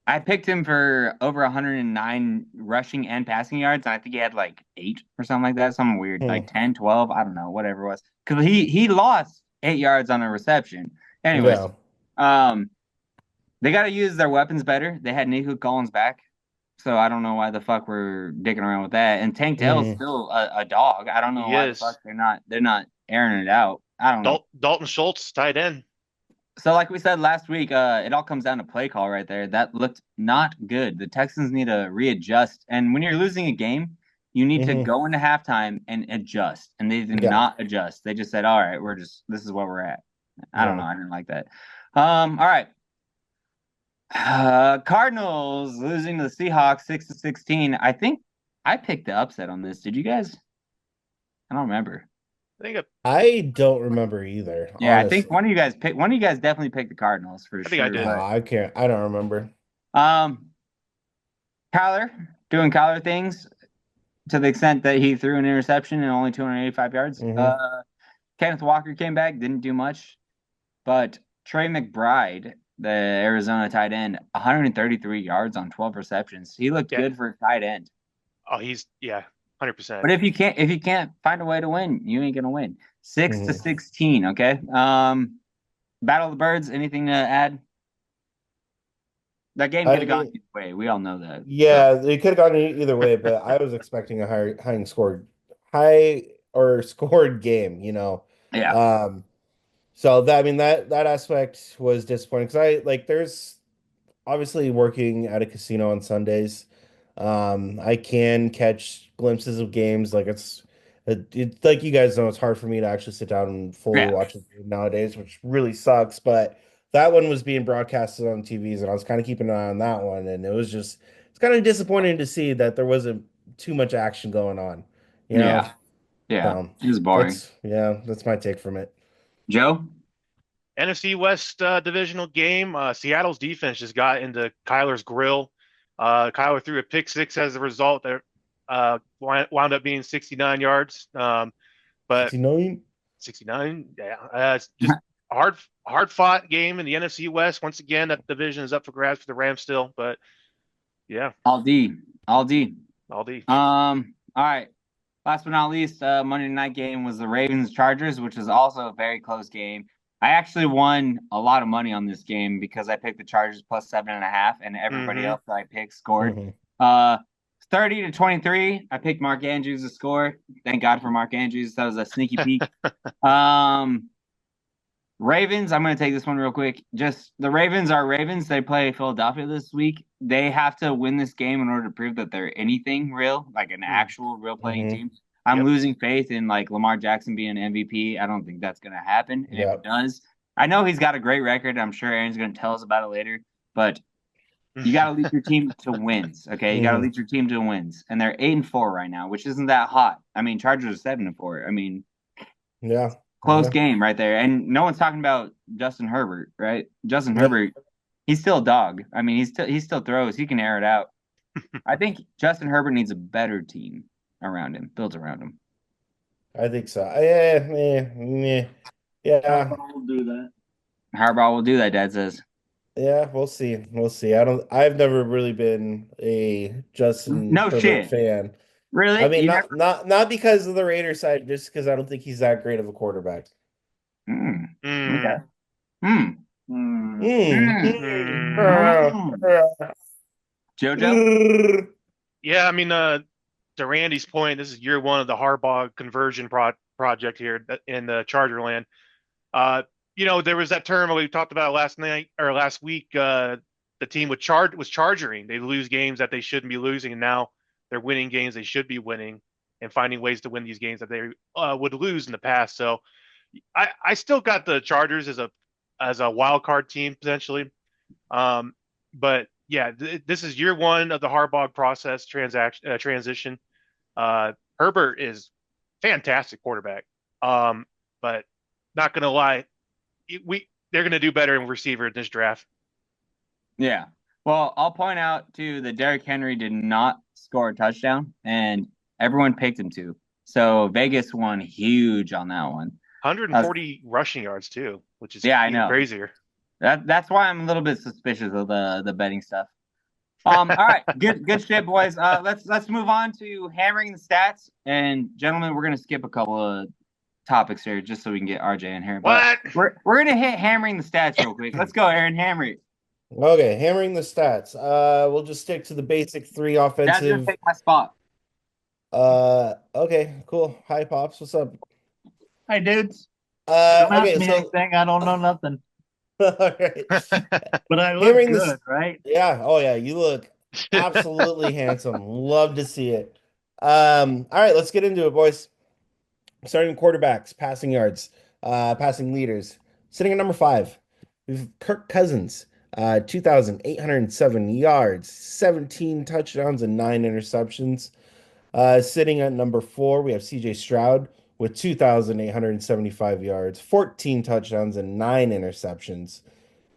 I picked him for over 109 rushing and passing yards, and I think he had like 8 or something like that, something weird, like 10, 12, I don't know, whatever it was, because he lost 8 yards on a reception. Anyways, they got to use their weapons better. They had Nico Collins back, so I don't know why the fuck we're dicking around with that. And Tank Dell's still a dog. I don't know why the fuck they're not airing it out. I don't know. Dalton Schultz, tight end. So, like we said last week, it all comes down to play call right there. That looked not good. The Texans need to readjust. And when you're losing a game, you need to go into halftime and adjust. And they did not adjust. They just said, all right, this is what we're at. I don't know. I didn't like that. All right. Cardinals losing to the Seahawks 6-16. I think I picked the upset on this. Did you guys? I don't remember. I don't remember either. Yeah, honestly. I think one of you guys definitely picked the Cardinals for sure. I think I did. No, I can't. I don't remember. Kyler doing Kyler things to the extent that he threw an interception and only 285 yards. Kenneth Walker came back, didn't do much, but Trey McBride, the Arizona tight end, 133 yards on 12 receptions. He looked good for a tight end. Oh, he's 100%. But if you can't find a way to win, you ain't gonna win. 6-16. Okay. Battle of the Birds. Anything to add? That game could have gone either way. We all know that. Yeah, it could have gone either way, but I was expecting a high or scored game. Yeah. So that aspect was disappointing because there's obviously working at a casino on Sundays. I can catch glimpses of games. Like like you guys know, it's hard for me to actually sit down and fully watch it nowadays, which really sucks. But that one was being broadcasted on TVs, and I was kind of keeping an eye on that one, and it's kind of disappointing to see that there wasn't too much action going on. Yeah. It was boring. That's my take from it. Joe? NFC West divisional game. Seattle's defense just got into Kyler's grill. Kyler threw a pick six as a result. That wound up being 69 yards. But 69, yeah. It's just hard fought game in the NFC West. Once again, that division is up for grabs for the Rams still. But yeah, all D. All right. Last but not least, Monday night game was the Ravens-Chargers, which was also a very close game. I actually won a lot of money on this game because I picked the Chargers plus 7.5, and everybody else that I picked scored. 30-23. I picked Mark Andrews to score. Thank God for Mark Andrews. That was a sneaky peek. Ravens, I'm going to take this one real quick. Just the Ravens are Ravens. They play Philadelphia this week. They have to win this game in order to prove that they're anything real, like an actual real playing team. I'm losing faith in like Lamar Jackson being MVP. I don't think that's going to happen. And if it does, I know he's got a great record. I'm sure Aaron's going to tell us about it later, but you got to lead your team to wins. Okay. You got to lead your team to wins, and they're 8-4 right now, which isn't that hot. I mean, Chargers are 7-4. I mean, close game right there. And no one's talking about Justin Herbert, right? Justin Herbert, he's still a dog. I mean, he still throws. He can air it out. I think Justin Herbert needs a better team around him, built around him. I think so. Yeah. Harbaugh will do that. Harbaugh will do that, Dad says. Yeah, we'll see. I've never really been a Justin Herbert fan. Really? I mean, not because of the Raiders side, just because I don't think he's that great of a quarterback. JoJo? Yeah, I mean, to Randy's point, this is year one of the Harbaugh conversion project here in the Charger land. There was that term we talked about last week. The team was chargering. They lose games that they shouldn't be losing, and now they're winning games they should be winning and finding ways to win these games that they would lose in the past. So I still got the Chargers as a wild card team potentially. But yeah, this is year one of the Harbaugh process transition. Herbert is fantastic quarterback. But not gonna lie, they're gonna do better in receiver in this draft. Yeah. Well, I'll point out too that Derrick Henry did not score a touchdown, and everyone picked him to. So Vegas won huge on that one. 140 rushing yards too, which is I even know. crazier. That's why I'm a little bit suspicious of the betting stuff. All right, good shit, boys. Let's move on to hammering the stats. And gentlemen, we're gonna skip a couple of topics here just so we can get RJ in here. But What? we're gonna hit hammering the stats real quick. Let's go, Aaron. Hammer it. Okay, hammering the stats. We'll just stick to the basic three Dad's gonna offensive. take my spot. Okay, cool. Hi, Pops. What's up? Hi, dudes. Don't Okay, ask me so anything. I don't know nothing. all right. But I look Hammering good, this- right? Yeah, oh yeah, you look absolutely handsome. Love to see it. All right, let's get into it, boys. Starting quarterbacks, passing yards, passing leaders. Sitting at number 5, we've Kirk Cousins, 2,807 yards, 17 touchdowns, and 9 interceptions. Sitting at number 4, we have CJ Stroud with 2,875 yards, 14 touchdowns, and 9 interceptions.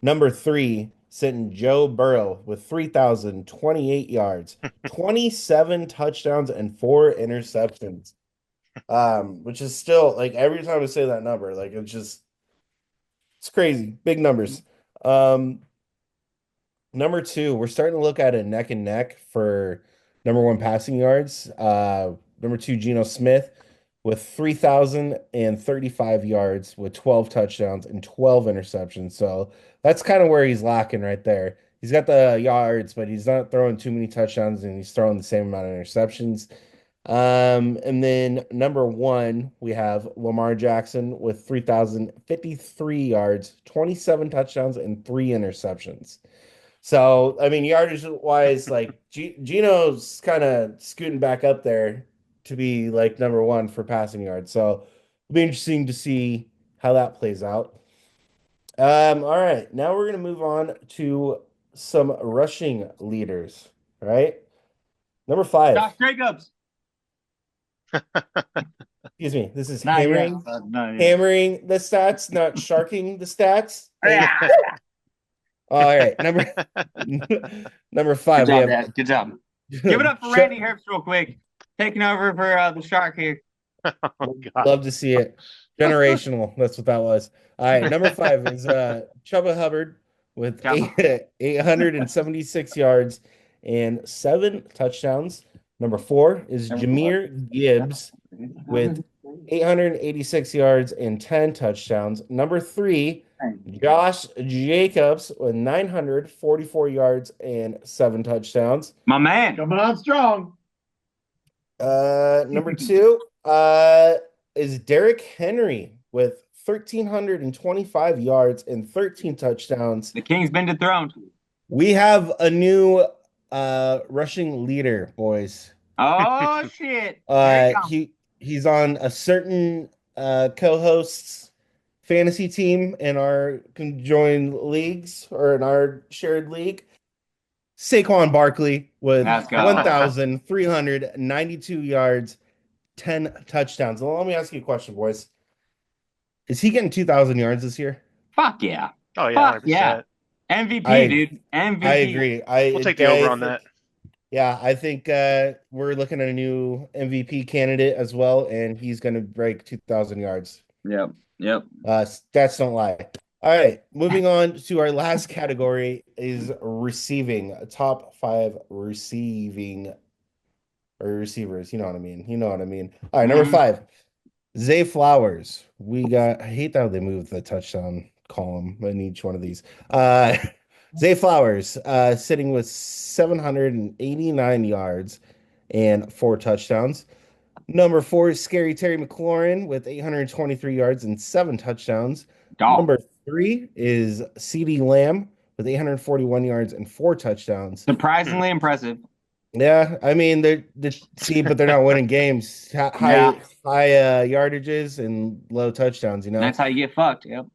Number 3, sitting Joe Burrow with 3,028 yards, 27 touchdowns, and 4 interceptions. Which is still like every time I say that number, like it's crazy. Big numbers. Number 2, we're starting to look at a neck and neck for number 1 passing yards. Number 2, Geno Smith with 3,035 yards with 12 touchdowns and 12 interceptions. So that's kind of where he's lacking right there. He's got the yards, but he's not throwing too many touchdowns and he's throwing the same amount of interceptions. And then number 1, we have Lamar Jackson with 3,053 yards, 27 touchdowns, and 3 interceptions. So, I mean, yardage wise, like Geno's kind of scooting back up there to be like number 1 for passing yards. So it'll be interesting to see how that plays out. All right, now we're gonna move on to some rushing leaders. All right, number 5. Josh Jacobs. Excuse me. This is Not yet, hammering, but not yet. hammering the stats, not sharking the stats. All right, number 5. Good job, we have Dad. Good job. Give it up for Randy Herbst real quick. Taking over for the Shark here. Oh, God. Love to see it. Generational. That's what that was. All right, number 5 is Chuba Hubbard with 876 yards and 7 touchdowns. Number 4 is Jahmyr Gibbs with 886 yards and 10 touchdowns. Number 3, Josh Jacobs with 944 yards and 7 touchdowns. My man. Coming on strong. Number 2 is Derrick Henry with 1,325 yards and 13 touchdowns. The king's been dethroned. We have a new rushing leader, boys. Oh shit. There you go. He's on a certain co-host's fantasy team in our conjoined leagues or in our shared league. Saquon Barkley with Let's go. 1,392 yards, 10 touchdowns. Well, let me ask you a question, boys. Is he getting 2,000 yards this year? Fuck yeah. Oh, yeah. Fuck 100%. yeah. MVP, dude. MVP. I agree. We'll take the over on that. Yeah, I think we're looking at a new MVP candidate as well, and he's going to break 2,000 yards. Yep. Stats don't lie. All right, moving on to our last category is receiving. Top 5 receiving or receivers. You know what I mean. All right, number 5, Zay Flowers. I hate how they moved the touchdown column in each one of these. Zay Flowers, sitting with 789 yards and 4 touchdowns. Number 4 is Scary Terry McLaurin with 823 yards and 7 touchdowns. Dog. Number 3 is CeeDee Lamb with 841 yards and 4 touchdowns. Surprisingly impressive. Yeah, I mean but they're not winning games. High yardages and low touchdowns. That's how you get fucked. Yep.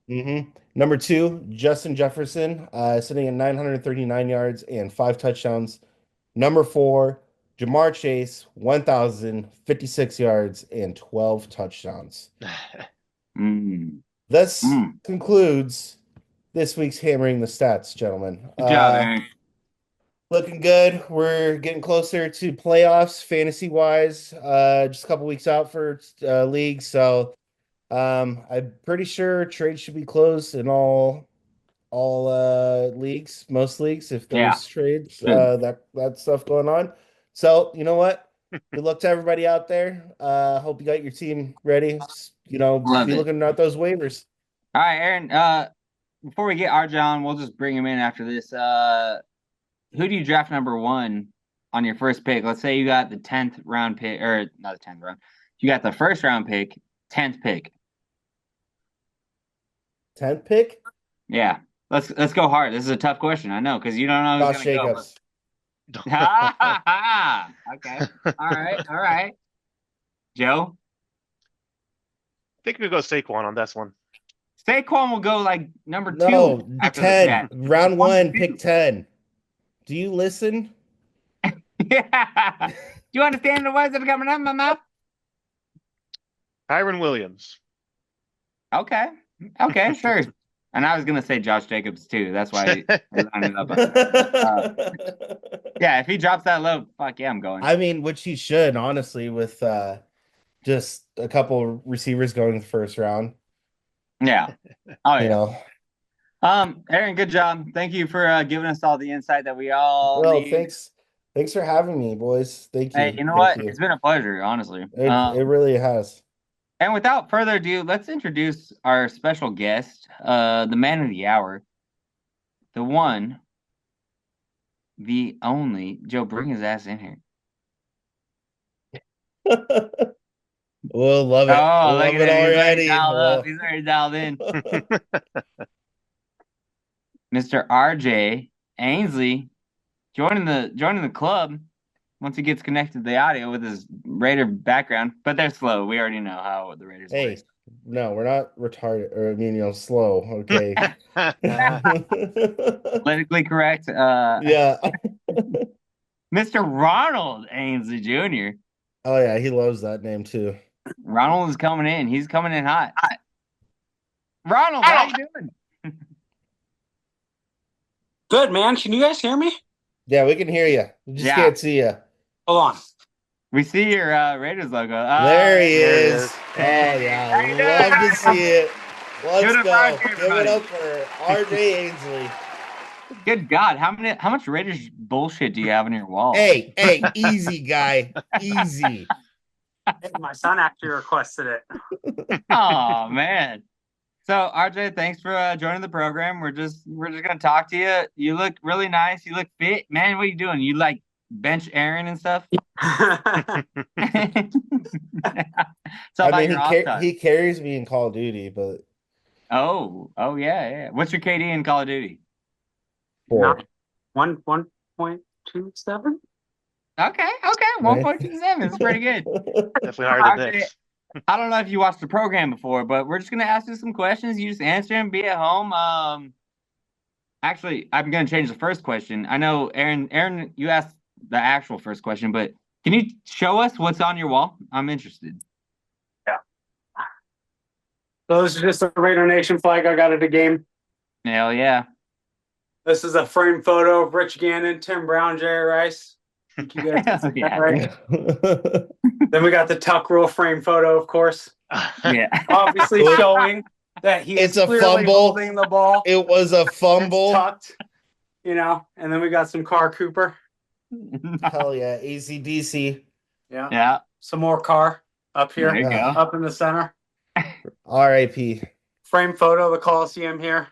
Number two, Justin Jefferson, sitting at 939 yards and 5 touchdowns. Number four, Jamar Chase, 1,056 yards and 12 touchdowns. Mm. This concludes this week's Hammering the Stats, gentlemen. Good job, Aaron. Looking good. We're getting closer to playoffs, fantasy-wise. Just a couple weeks out for leagues, so I'm pretty sure trades should be closed in all leagues, most leagues, if there's trades, that stuff going on. So you know what? Good luck to everybody out there. Hope you got your team ready. Be looking at those waivers. All right, Aaron. Before we get RJ on, we'll just bring him in after this. Who do you draft number one on your first pick? Let's say you got the 10th round pick, or not the 10th round. You got the first round pick, 10th pick. 10th pick? Yeah. Let's go hard. This is a tough question. I know, because you don't know who's Josh going to Jacobs. go. Okay. All right. Joe? I think we go Saquon on this one. Saquon will go like number 2. No, after 10. Round 1, pick 10. Do you listen? Yeah. Do you understand the words that are coming out of my mouth? Kyron Williams. Okay, sure. And I was gonna say Josh Jacobs too. That's why I ended up. Yeah, if he drops that low, fuck yeah, I'm going. I mean, which he should, honestly, with just a couple receivers going the first round. Yeah. Oh yeah. Aaron, good job. Thank you for giving us all the insight that we all need. Thanks for having me, boys. Thank you. Hey, you know what? It's been a pleasure, honestly. It really has. And without further ado, let's introduce our special guest, the man of the hour, the one, the only. Joe, bring his ass in here. We'll love it. Oh, love it already. He's already dialed in. Mr. RJ Ainsile joining the club once he gets connected to the audio with his Raider background. But they're slow. We already know how the Raiders work. No, we're not retarded, or slow. Okay. Politically correct. Yeah. Mr. Ronald Ainslie Jr. Oh yeah, he loves that name too. Ronald is coming in. He's coming in hot. Ronald, how you doing? Good, man. Can you guys hear me? Yeah, we can hear you. We just can't see you. Hold on. We see your Raiders logo. There he is. Hey, oh, yeah. Love to see it. Let's go. Give it up for RJ Ainslie. Good God. How much Raiders bullshit do you have on your wall? Hey, easy, guy. Easy. My son actually requested it. Oh, man. So, RJ, thanks for joining the program. We're just gonna talk to you. You look really nice. You look fit, man. What are you doing? You like bench Aaron and stuff? So I mean, he carries me in Call of Duty, but oh yeah. What's your KD in Call of Duty? 4. 1.27. Okay. 1.27 is pretty good. Definitely higher than this. I don't know if you watched the program before, but we're just gonna ask you some questions. You just answer them. Be at home. Actually, I'm gonna change the first question. I know, Aaron, you asked the actual first question, but can you show us what's on your wall? I'm interested. Yeah. So this is just a Raider Nation flag I got at a game. Hell yeah. This is a framed photo of Rich Gannon, Tim Brown, Jerry Rice. You guys can see that, right? Then we got the Tuck Rule frame photo, of course. Yeah. Obviously showing that he is clearly fumble. Holding the ball. It was a fumble. It's tucked, and then we got some Carr Cooper. Hell yeah, AC/DC. Yeah. Some more Carr up here. There you go. Up in the center. R.I.P. Frame photo of the Coliseum here.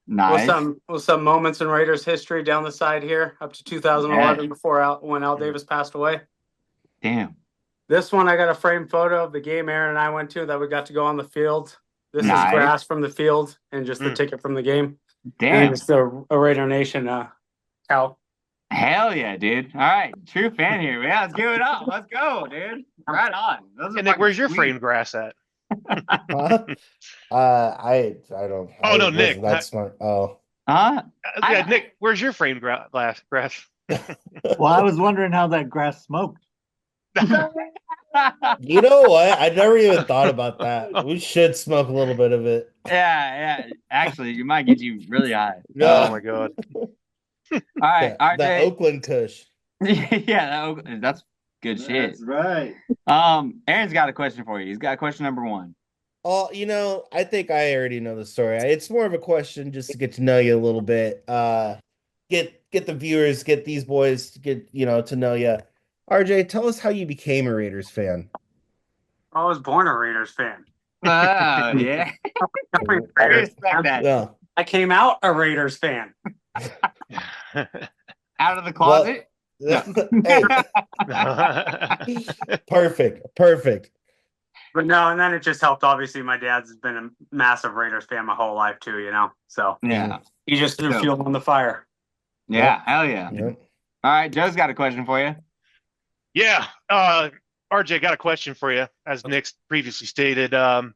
Nice. With some moments in Raiders history down the side here, up to 2011 when Al Davis passed away. Damn. This one, I got a framed photo of the game Aaron and I went to that we got to go on the field. This is grass from the field and just the ticket from the game. Damn. And it's a Raider Nation cow. Hell yeah, dude. All right. True fan here. Yeah, let's give it up. Let's go, dude. Right on. Those are And Nick, where's your sweet. frame grass at? Huh? I don't. Oh, no, I Nick. wasn't that smart. Oh. Huh? Yeah, Nick, where's your frame grass? Well, I was wondering how that grass smoked. You know what? I never even thought about that. We should smoke a little bit of it. Yeah. Actually, it might get you really high. Oh my god. All right, The RJ. Oakland Kush. Yeah, that's good shit. That's right. Aaron's got a question for you. He's got question number 1. Oh, I think I already know the story. It's more of a question just to get to know you a little bit. Get the viewers, get these boys to get, to know you. RJ, tell us how you became a Raiders fan. I was born a Raiders fan. Oh, yeah. I respect that. Yeah. I came out a Raiders fan. Out of the closet? Hey, perfect. But no, and then it just helped. Obviously, my dad's been a massive Raiders fan my whole life too, So Yeah. he just threw fuel on the fire. Yeah, hell yeah. Yep. All right, Joe's got a question for you. Yeah. RJ, got a question for you. As Nick previously stated, with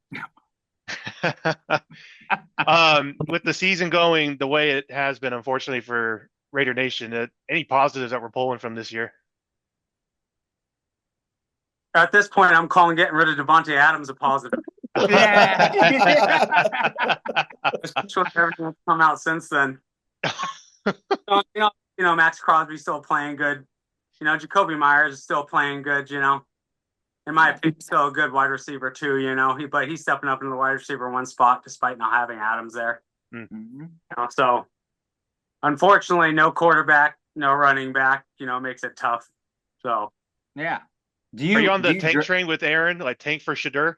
the season going the way it has been, unfortunately for Raider Nation, any positives that we're pulling from this year? At this point, I'm calling getting rid of Devontae Adams a positive. Yeah. Especially with everything that's come out since then. Max Crosby's still playing good. Jacoby Myers is still playing good. In my opinion, still a good wide receiver too. But he's stepping up into the wide receiver 1 spot despite not having Adams there. Mm-hmm. So unfortunately, no quarterback, no running back. Makes it tough. So Yeah. Are you on the tank train with Aaron? Like tank for Shadur?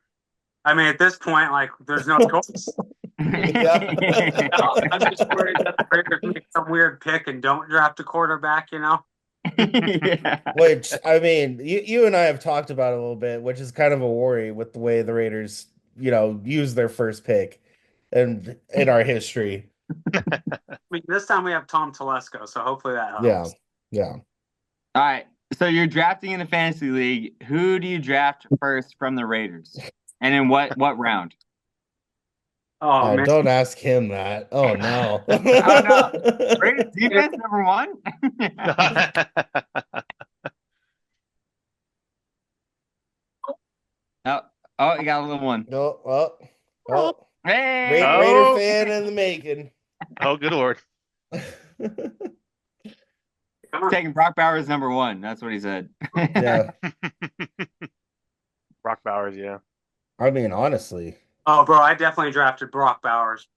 I mean, at this point, there's no choice. Yeah. I'm just worried that the Raiders make some weird pick and don't draft a quarterback. Yeah. Which, I mean, you and I have talked about it a little bit, which is kind of a worry with the way the Raiders, use their first pick and in our history. I mean, this time we have Tom Telesco, so hopefully that helps. Yeah. All right. So you're drafting in a fantasy league. Who do you draft first from the Raiders? And in what round? Oh, man. Don't ask him that. Oh no. Oh no. Raiders defense number 1? Oh, you got a little one. No. Hey, Raider fan in the making. Oh, good Lord. Taking Brock Bowers number 1. That's what he said. Yeah. Brock Bowers, yeah. I mean, honestly. Oh, bro, I definitely drafted Brock Bowers.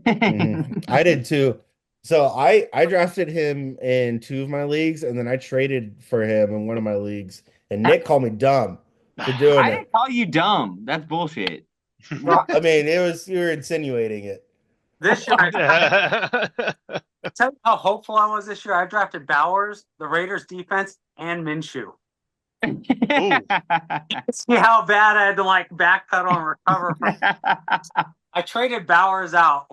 I did too. So I drafted him in 2 of my leagues, and then I traded for him in 1 of my leagues. And Nick called me dumb for doing I it. didn't call you dumb. That's bullshit. I mean, you were insinuating it. This year, tell you how hopeful I was this year. I drafted Bowers, the Raiders defense, and Minshew. See how bad I had to backpedal and recover from. I traded Bowers out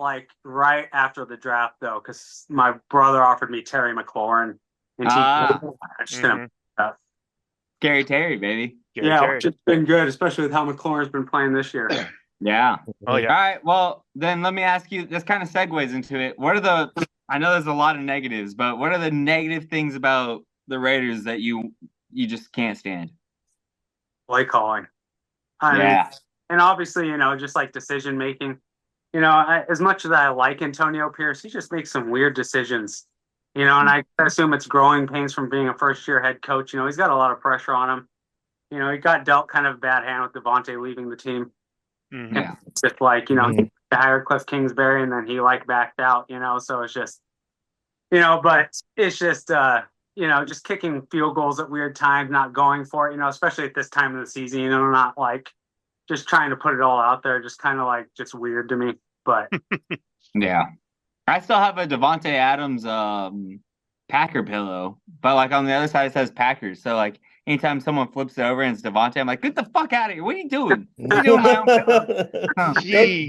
right after the draft though, because my brother offered me Terry McLaurin, and I just didn't. Scary Terry, baby. Terry. Which has been good, especially with how McLaurin's been playing this year. Yeah. Oh yeah. All right. Well, then let me ask you. This kind of segues into it. I know there's a lot of negatives, but what are the negative things about the Raiders that you just can't stand? Play calling. I mean, and obviously, just decision making. As much as I like Antonio Pierce, he just makes some weird decisions. And I assume it's growing pains from being a first-year head coach. He's got a lot of pressure on him. He got dealt kind of a bad hand with Devontae leaving the team. Mm-hmm. Yeah. Just he hired Cliff Kingsbury and then he backed out, so it's just, but it's just, just kicking field goals at weird times, not going for it, especially at this time of the season, not just trying to put it all out there, just kind of just weird to me. But yeah, I still have a Devontae Adams Packer pillow, but on the other side it says Packers. So anytime someone flips it over and it's Devontae, I'm like, get the fuck out of here! What are you doing? What are you doing my own pillow?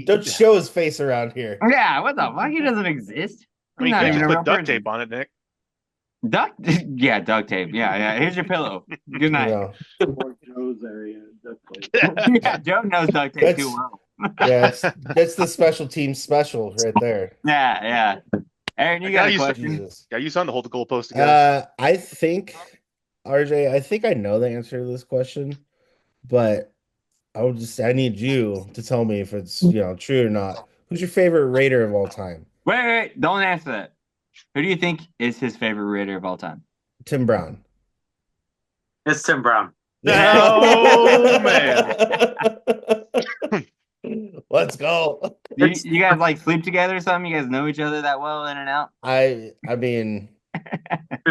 Don't show his face around here. Yeah, what the fuck? He doesn't exist. I mean, you can just put duct tape on it, Nick. Duct, yeah, duct tape. Yeah. Here's your pillow. Good night. Yeah. Or Joe's area. Definitely. Yeah, Joe knows duct tape too well. Yeah, that's the special team special right there. Yeah. Aaron, you I got gotta a use question? Jesus. Yeah, use on to hold the goalpost again. I think, RJ, I think I know the answer to this question, but I need you to tell me if it's, true or not. Who's your favorite Raider of all time? Wait, don't answer that. Who do you think is his favorite Raider of all time? Tim Brown. It's Tim Brown. Oh, man. Let's go. You guys like sleep together or something? You guys know each other that well in and out? I mean,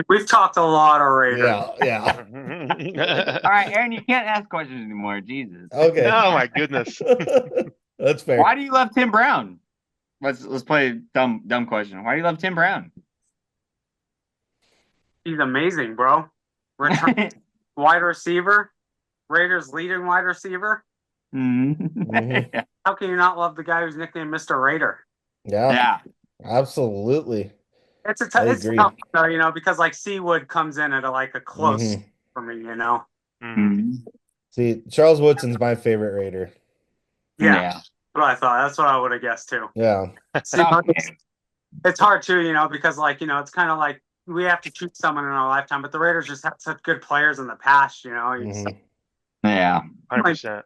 We've talked a lot of Raiders. yeah. All right, Aaron, you can't ask questions anymore. Jesus. Okay. Oh my goodness. That's fair. Why do you love Tim Brown? Let's play a dumb question. Why do you love Tim Brown? He's amazing, bro. Wide receiver, Raiders leading wide receiver. Mm-hmm. How can you not love the guy who's nicknamed Mr. Raider? Yeah, absolutely. It's a tough, though, because like Seawood comes in at a close for me, Mm-hmm. See, Charles Woodson's my favorite Raider. Yeah. That's what I thought. That's what I would have guessed too. Yeah. It's hard too, because it's kind of like we have to choose someone in our lifetime, but the Raiders just have such good players in the past, Yeah. 100%.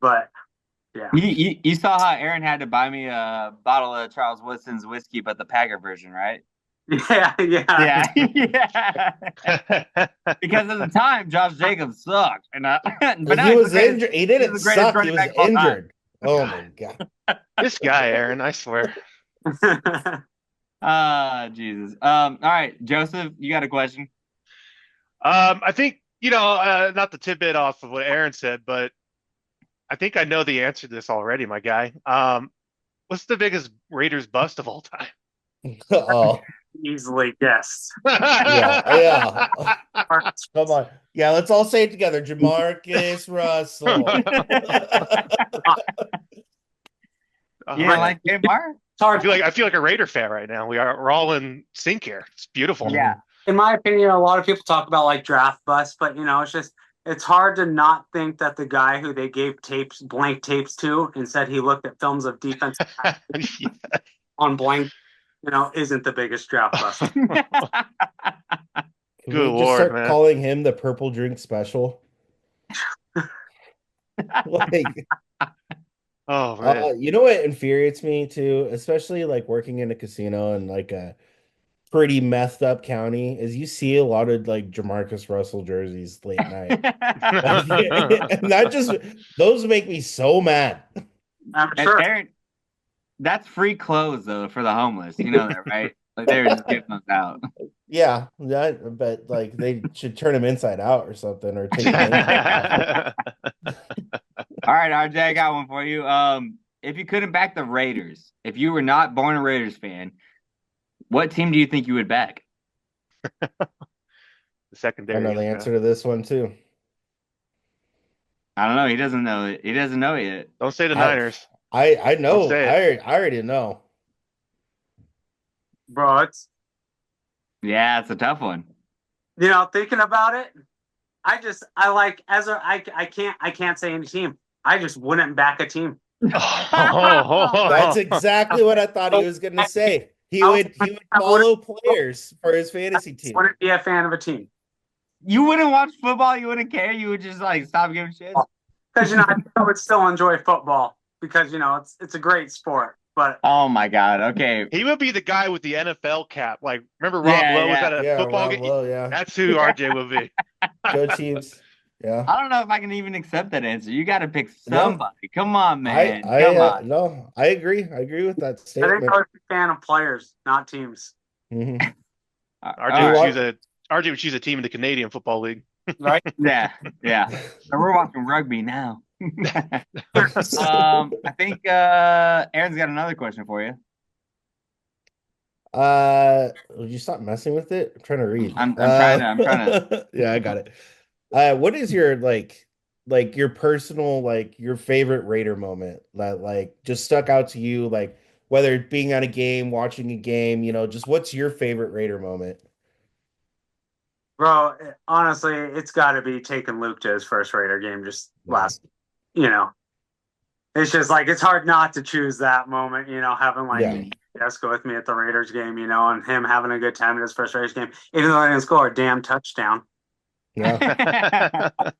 But yeah. You saw how Aaron had to buy me a bottle of Charles Woodson's whiskey, but the Packer version, right? Yeah. Because at the time, Josh Jacobs sucked, but he was injured. He didn't suck. He was injured. Oh my god! This guy, Aaron, I swear. Jesus. All right, Joseph, you got a question? I think not to tidbit off of what Aaron said, but I think I know the answer to this already, my guy. What's the biggest Raiders bust of all time? Oh. Easily guessed. Yeah. Come on. Yeah, let's all say it together. Jamarcus Russell. Like Jamar? I feel like a Raider fan right now. We're all in sync here. It's beautiful. Yeah. In my opinion, a lot of people talk about draft bust, but it's hard to not think that the guy who they gave blank tapes to and said he looked at films of defense on blank, isn't the biggest draft bust. Can we just start calling him the Purple Drink Special? Oh man. You know what infuriates me too, especially working in a casino in a pretty messed up county, is you see a lot of Jamarcus Russell jerseys late night. And those make me so mad. I'm sure. Aaron, that's free clothes though for the homeless. You know that, right? They were just giving those out. Yeah, but they should turn them inside out or something, or take them. All right, RJ, I got one for you. If you couldn't back the Raiders, if you were not born a Raiders fan, what team do you think you would back? The secondary. I know the answer to this one too. I don't know. He doesn't know it. He doesn't know yet. Don't say the Niners. I know. I already know. Bro, it's a tough one. Thinking about it, I can't say any team. I just wouldn't back a team. That's exactly what I thought he was going to say. He would follow players for his fantasy team. Wouldn't be a fan of a team. You wouldn't watch football. You wouldn't care. You would just stop giving shit. Because I would still enjoy football because it's a great sport. But oh my god, okay. He would be the guy with the NFL cap. Remember Rob Lowe was at a football game? Lowe, That's who RJ would be. Go Chiefs. Yeah. I don't know if I can even accept that answer. You got to pick somebody. No. Come on, man. Come on. No, I agree. I agree with that statement. I think I was a fan of players, not teams. Mm-hmm. RJ would choose a team in the Canadian Football League. Right? Yeah. So we're watching rugby now. I think Aaron's got another question for you. Would you stop messing with it? I'm trying to read. I'm trying to. Yeah, I got it. What is your your personal your favorite Raider moment that just stuck out to you, whether being at a game, watching a game, just what's your favorite Raider moment? Bro, honestly, it's got to be taking Luke to his first Raider game just last, it's just like, it's hard not to choose that moment, having like Jessica with me at the Raiders game, and him having a good time in his first Raiders game, even though I didn't score a damn touchdown. Yeah. So,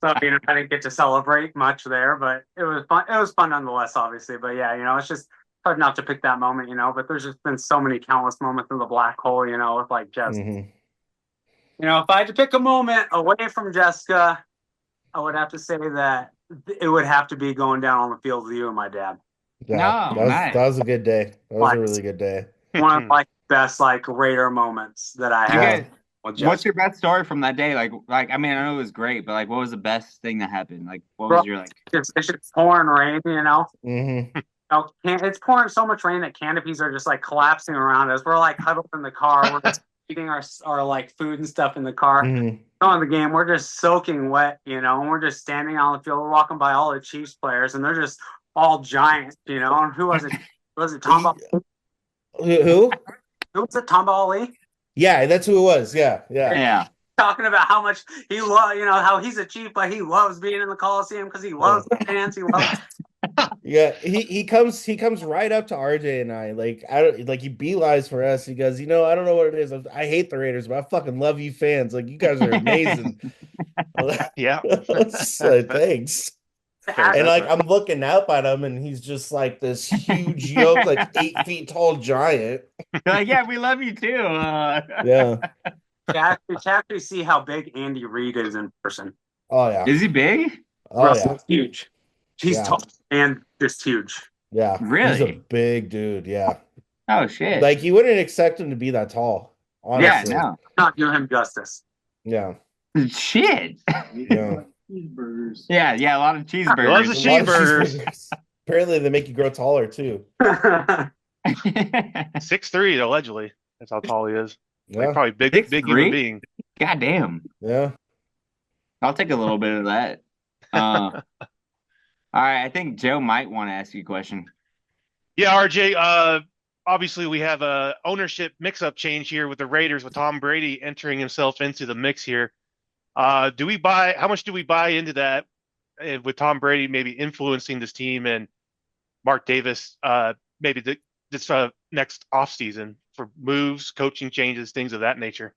I didn't get to celebrate much there, but it was fun. It was fun nonetheless, obviously. But yeah, it's just hard not to pick that moment, but there's just been so many countless moments in the black hole, with like Jessica. Mm-hmm. If I had to pick a moment away from Jessica, I would have to say that it would have to be going down on the field with you and my dad. Yeah, that was a good day. That was a really good day. One of like best like Raider moments that I had. What's your best story from that day? Like I mean, I know it was great, but like, what was the best thing that happened? Like, what was your like? It's pouring rain, Mm-hmm. It's pouring so much rain that canopies are just like collapsing around us. We're like huddled in the car. We're just eating our like food and stuff in the car. Mm-hmm. On the game, we're just soaking wet, and we're just standing on the field. We're walking by all the Chiefs players, and they're just all giants, And who was it? Was it Tom? Who? Who was it? Tom Ali? Yeah, that's who it was. Yeah. Talking about how much he loves, how he's a Chief, but he loves being in the Coliseum because he loves the fans. He loves. Yeah, he comes right up to RJ and I he beelines for us. He goes, I don't know what it is. I hate the Raiders, but I fucking love you fans. Like, you guys are amazing. Yeah. So, thanks. And like, I'm looking up at him, and he's just like this huge yoke, like 8 feet tall giant. Like, yeah, we love you too. Yeah. To actually see how big Andy Reid is in person. Oh yeah. Is he big? Oh yeah. Huge. He's tall and just huge. Yeah. Really? He's a big dude. Yeah. Oh shit. Like, you wouldn't expect him to be that tall. Honestly. Yeah, no. Not doing him justice. Yeah. Shit. Yeah. Cheeseburgers. Yeah, a lot of cheeseburgers. Loves the cheeseburgers. Apparently, they make you grow taller too. 6'3", allegedly. That's how tall he is. Yeah. Like, probably big human being. God damn. Yeah. I'll take a little bit of that. All right, I think Joe might want to ask you a question. Yeah, RJ. Obviously, we have a ownership mix-up change here with the Raiders, with Tom Brady entering himself into the mix here. How much do we buy into that with Tom Brady maybe influencing this team, and Mark Davis maybe this next offseason for moves, coaching changes, things of that nature?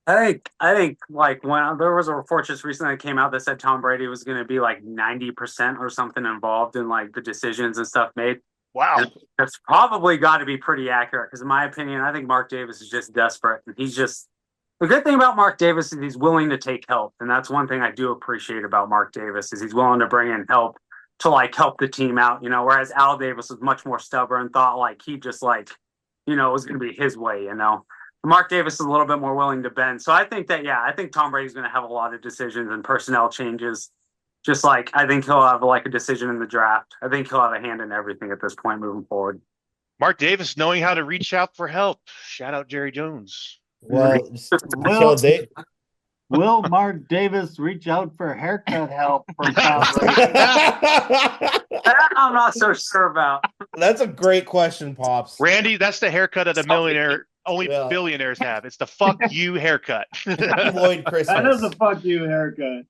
I think like when there was a report just recently that came out that said Tom Brady was going to be like 90% or something involved in like the decisions and stuff made. Wow. And that's probably got to be pretty accurate, because in my opinion, I think Mark Davis is just desperate. And the good thing about Mark Davis is he's willing to take help. And that's one thing I do appreciate about Mark Davis, is he's willing to bring in help to like help the team out, whereas Al Davis was much more stubborn, thought like he just like, it was going to be his way, Mark Davis is a little bit more willing to bend. So I think that, I think Tom Brady's going to have a lot of decisions and personnel changes. Just like, I think he'll have like a decision in the draft. I think he'll have a hand in everything at this point moving forward. Mark Davis knowing how to reach out for help. Shout out Jerry Jones. Well, will Mark Davis reach out for haircut help from Tom Brady? That I'm not so sure about. That's a great question, Pops. Randy, that's the haircut of the millionaire. Only billionaires have. It's the fuck you haircut. Lloyd Christmas. That is a fuck you haircut.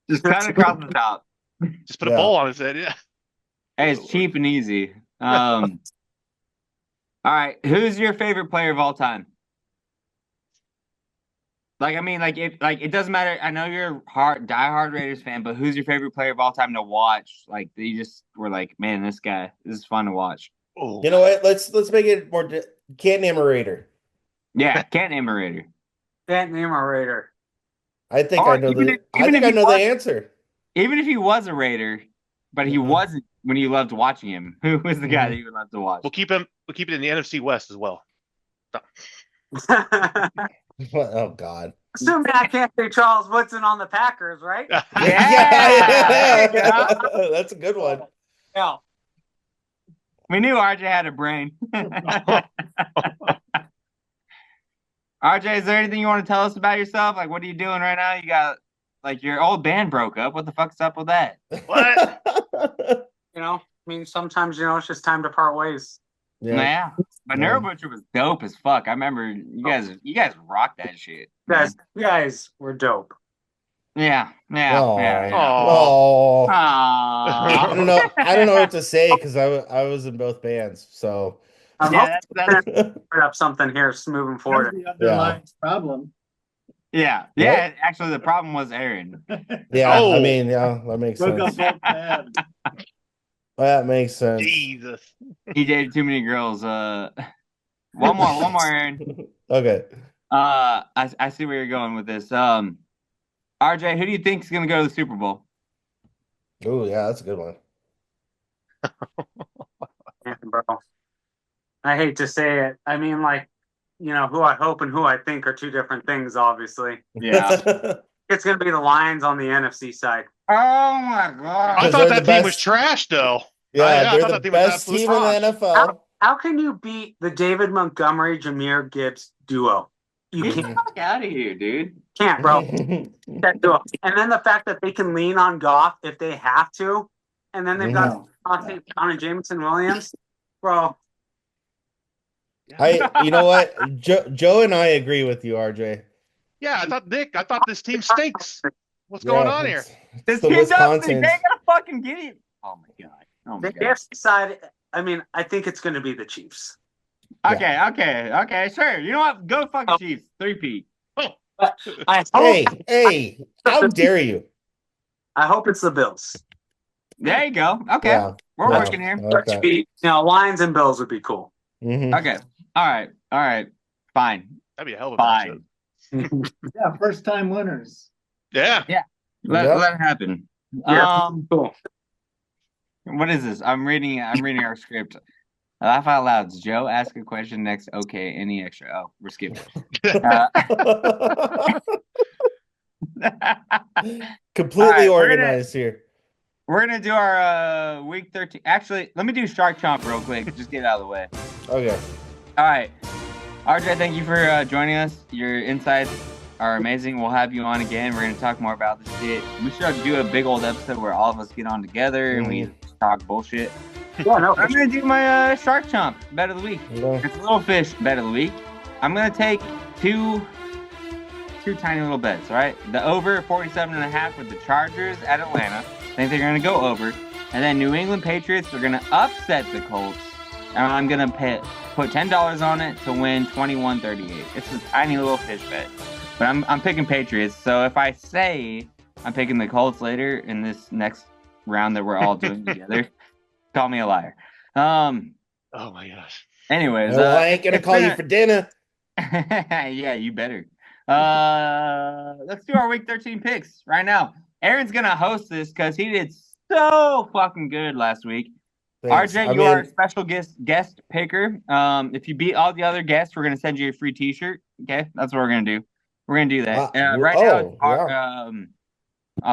Just cut across the top. Just put a bowl on his head. Yeah. Hey, it's cheap and easy. All right, who's your favorite player of all time? Like, I mean, it doesn't matter. I know you're a diehard Raiders fan, but who's your favorite player of all time to watch? Like, you just were like, man, this is fun to watch. Oh. You know what? Let's make it more. Can't name a Raider. Yeah, can't name a Raider. Can't name a Raider. I think I know the answer. Even if he was a Raider, but he wasn't when you loved watching him. Who was the guy that you loved to watch? We'll keep it in the NFC West as well. Oh God. Assuming I can't say Charles Woodson on the Packers, right? Yeah. That's a good one. Yeah. We knew RJ had a brain. RJ, is there anything you want to tell us about yourself? Like, what are you doing right now? You got, like, your old band broke up. What the fuck's up with that? What? Sometimes, it's just time to part ways. Yeah. But Nerve Butcher was dope as fuck. I remember you guys rocked that shit. You guys were dope. Yeah. Oh. I Aww. don't know what to say because I was in both bands. So I'm Yeah, hoping to put up something here moving That's forward. the underlying problem. yeah. Actually, the problem was Aaron. yeah, Oh. I mean, yeah, that makes Broke sense. up both bands. That makes sense. Jesus. He dated too many girls. One more, Aaron. Okay. I see where you're going with this. RJ, who do you think is gonna go to the Super Bowl? Oh yeah, that's a good one. Yeah, bro. I hate to say it. I mean, like, who I hope and who I think are two different things, obviously. Yeah. It's going to be the Lions on the NFC side. Oh my god. I thought they're that the team was best. trash, though. Yeah, I they're thought the that team was best absolute team in trash. the NFL. How can you beat the David Montgomery, Jameer Gibbs duo? You Get the can't, fuck out of here, dude. bro. That duo. And then the fact that they can lean on Goff if they have to, and then they've got St. Brown and Jameson Williams, bro. You know what? Joe and I agree with you, RJ. Yeah, I thought this team stinks. What's going on here? This the team does. They Wisconsin. gotta fucking get it. Oh my god. Oh my The god. AFC side, I mean, I think it's going to be the Chiefs. Okay, sure. You know what? Go fucking Chiefs. 3-peat. But I hope, Hey, how dare you? I hope it's the Bills. There you go. Okay. Yeah. We're Yeah. working here. Okay. Lions and Bills would be cool. Mhm. Okay. All right. Fine. That'd be a hell of a Fine. matchup. Yeah, first time winners. Yeah. Let it happen. Yeah. Cool. What is this? I'm reading our script. Laugh out loud. Joe, ask a question next. Okay, any extra? Oh, we're skipping. Completely All right, organized here. We're gonna do our week 13. Actually, let me do Shark Chomp real quick. Just get it out of the way. Okay. All right, RJ, thank you for joining us. Your insights are amazing. We'll have you on again. We're gonna talk more about this shit. We should do a big old episode where all of us get on together and we talk bullshit. Yeah, no, I'm gonna do my Shark Chomp bet of the week. Yeah. It's a little fish bet of the week. I'm gonna take two tiny little bets. All right, the over 47.5 with the Chargers at Atlanta. I think they're gonna go over, and then New England Patriots are gonna upset the Colts. And I'm gonna put $10 on it to win 21-38. It's a tiny little fish bet, but I'm picking Patriots. So if I say I'm picking the Colts later in this next round that we're all doing together, call me a liar. Oh my gosh. Anyways, Well, I ain't gonna call you for dinner. yeah, you better. Let's do our week 13 picks right now. Aaron's gonna host this because he did so fucking good last week. Thanks. RJ, you are a special guest picker. If you beat all the other guests, we're gonna send you a free T-shirt. Okay, that's what we're gonna do. We're gonna do that.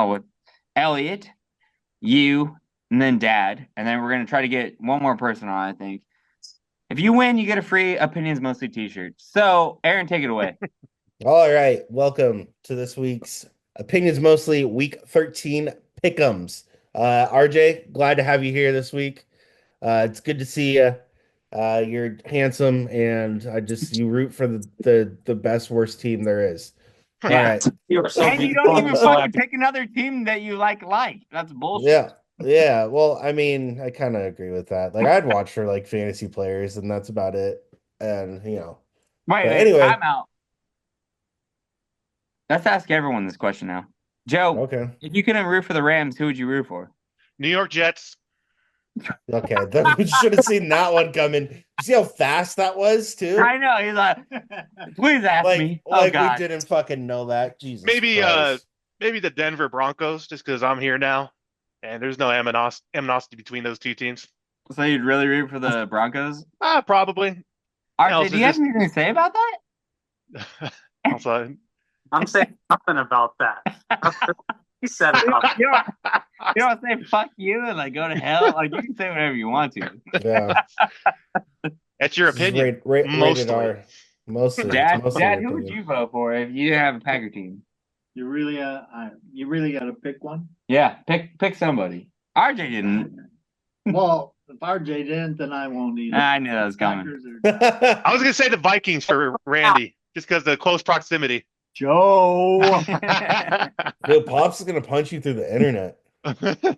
With Elliot, you, and then Dad, and then we're gonna try to get one more person on. I think. If you win, you get a free Opinions Mostly T-shirt. So, Aaron, take it away. All right, welcome to this week's Opinions Mostly Week 13 Pick'ems. RJ, glad to have you here this week. It's good to see you. You're handsome, and you root for the best worst team there is. All right. You are so And you don't even fucking pick another team that you like. That's bullshit. Yeah. Well, I mean, I kind of agree with that. Like, I'd watch for like fantasy players, and that's about it. And Wait, anyway, I'm out. Let's ask everyone this question now. Joe, okay. If you couldn't root for the Rams, who would you root for? New York Jets. Okay, we should have seen that one coming. You see how fast that was, too? I know. He's like, please ask me. Like God. we didn't fucking know that. Jesus. Maybe Christ. maybe the Denver Broncos, just because I'm here now, and there's no animosity between those two teams. So you'd really root for the Broncos? Probably. RJ, do you have anything to say about that? Also, I'm saying nothing about that. He said it. You don't say fuck you and like go to hell. Like you can say whatever you want to. Yeah. That's your opinion. Rated R. Mostly. Dad, mostly who would you vote for if you didn't have a Packer team? You really got to pick one. Yeah, pick somebody. RJ didn't. Well, If RJ didn't, then I won't either. I knew that was coming. I was gonna say the Vikings for Randy, just because the close proximity. Joe. Dude, Pops is gonna punch you through the internet.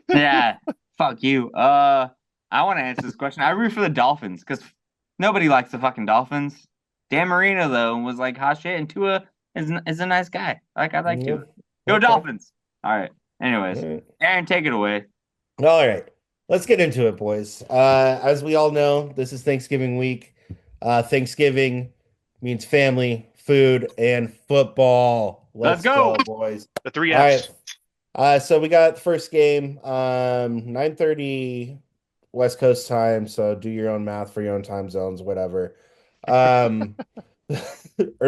Yeah, fuck you. I want to answer this question. I root for the Dolphins because nobody likes the fucking Dolphins. Dan Marino though was like hot shit, and Tua is a nice guy. I like Tua. Go Okay. Dolphins! All right. Anyways, All right. Aaron, take it away. All right, let's get into it, boys. As we all know, this is Thanksgiving week. Thanksgiving means family, food, and football. Let's go. boys. The three All Fs. right. So we got the first game, 9:30 West Coast time. So do your own math for your own time zones, whatever. Or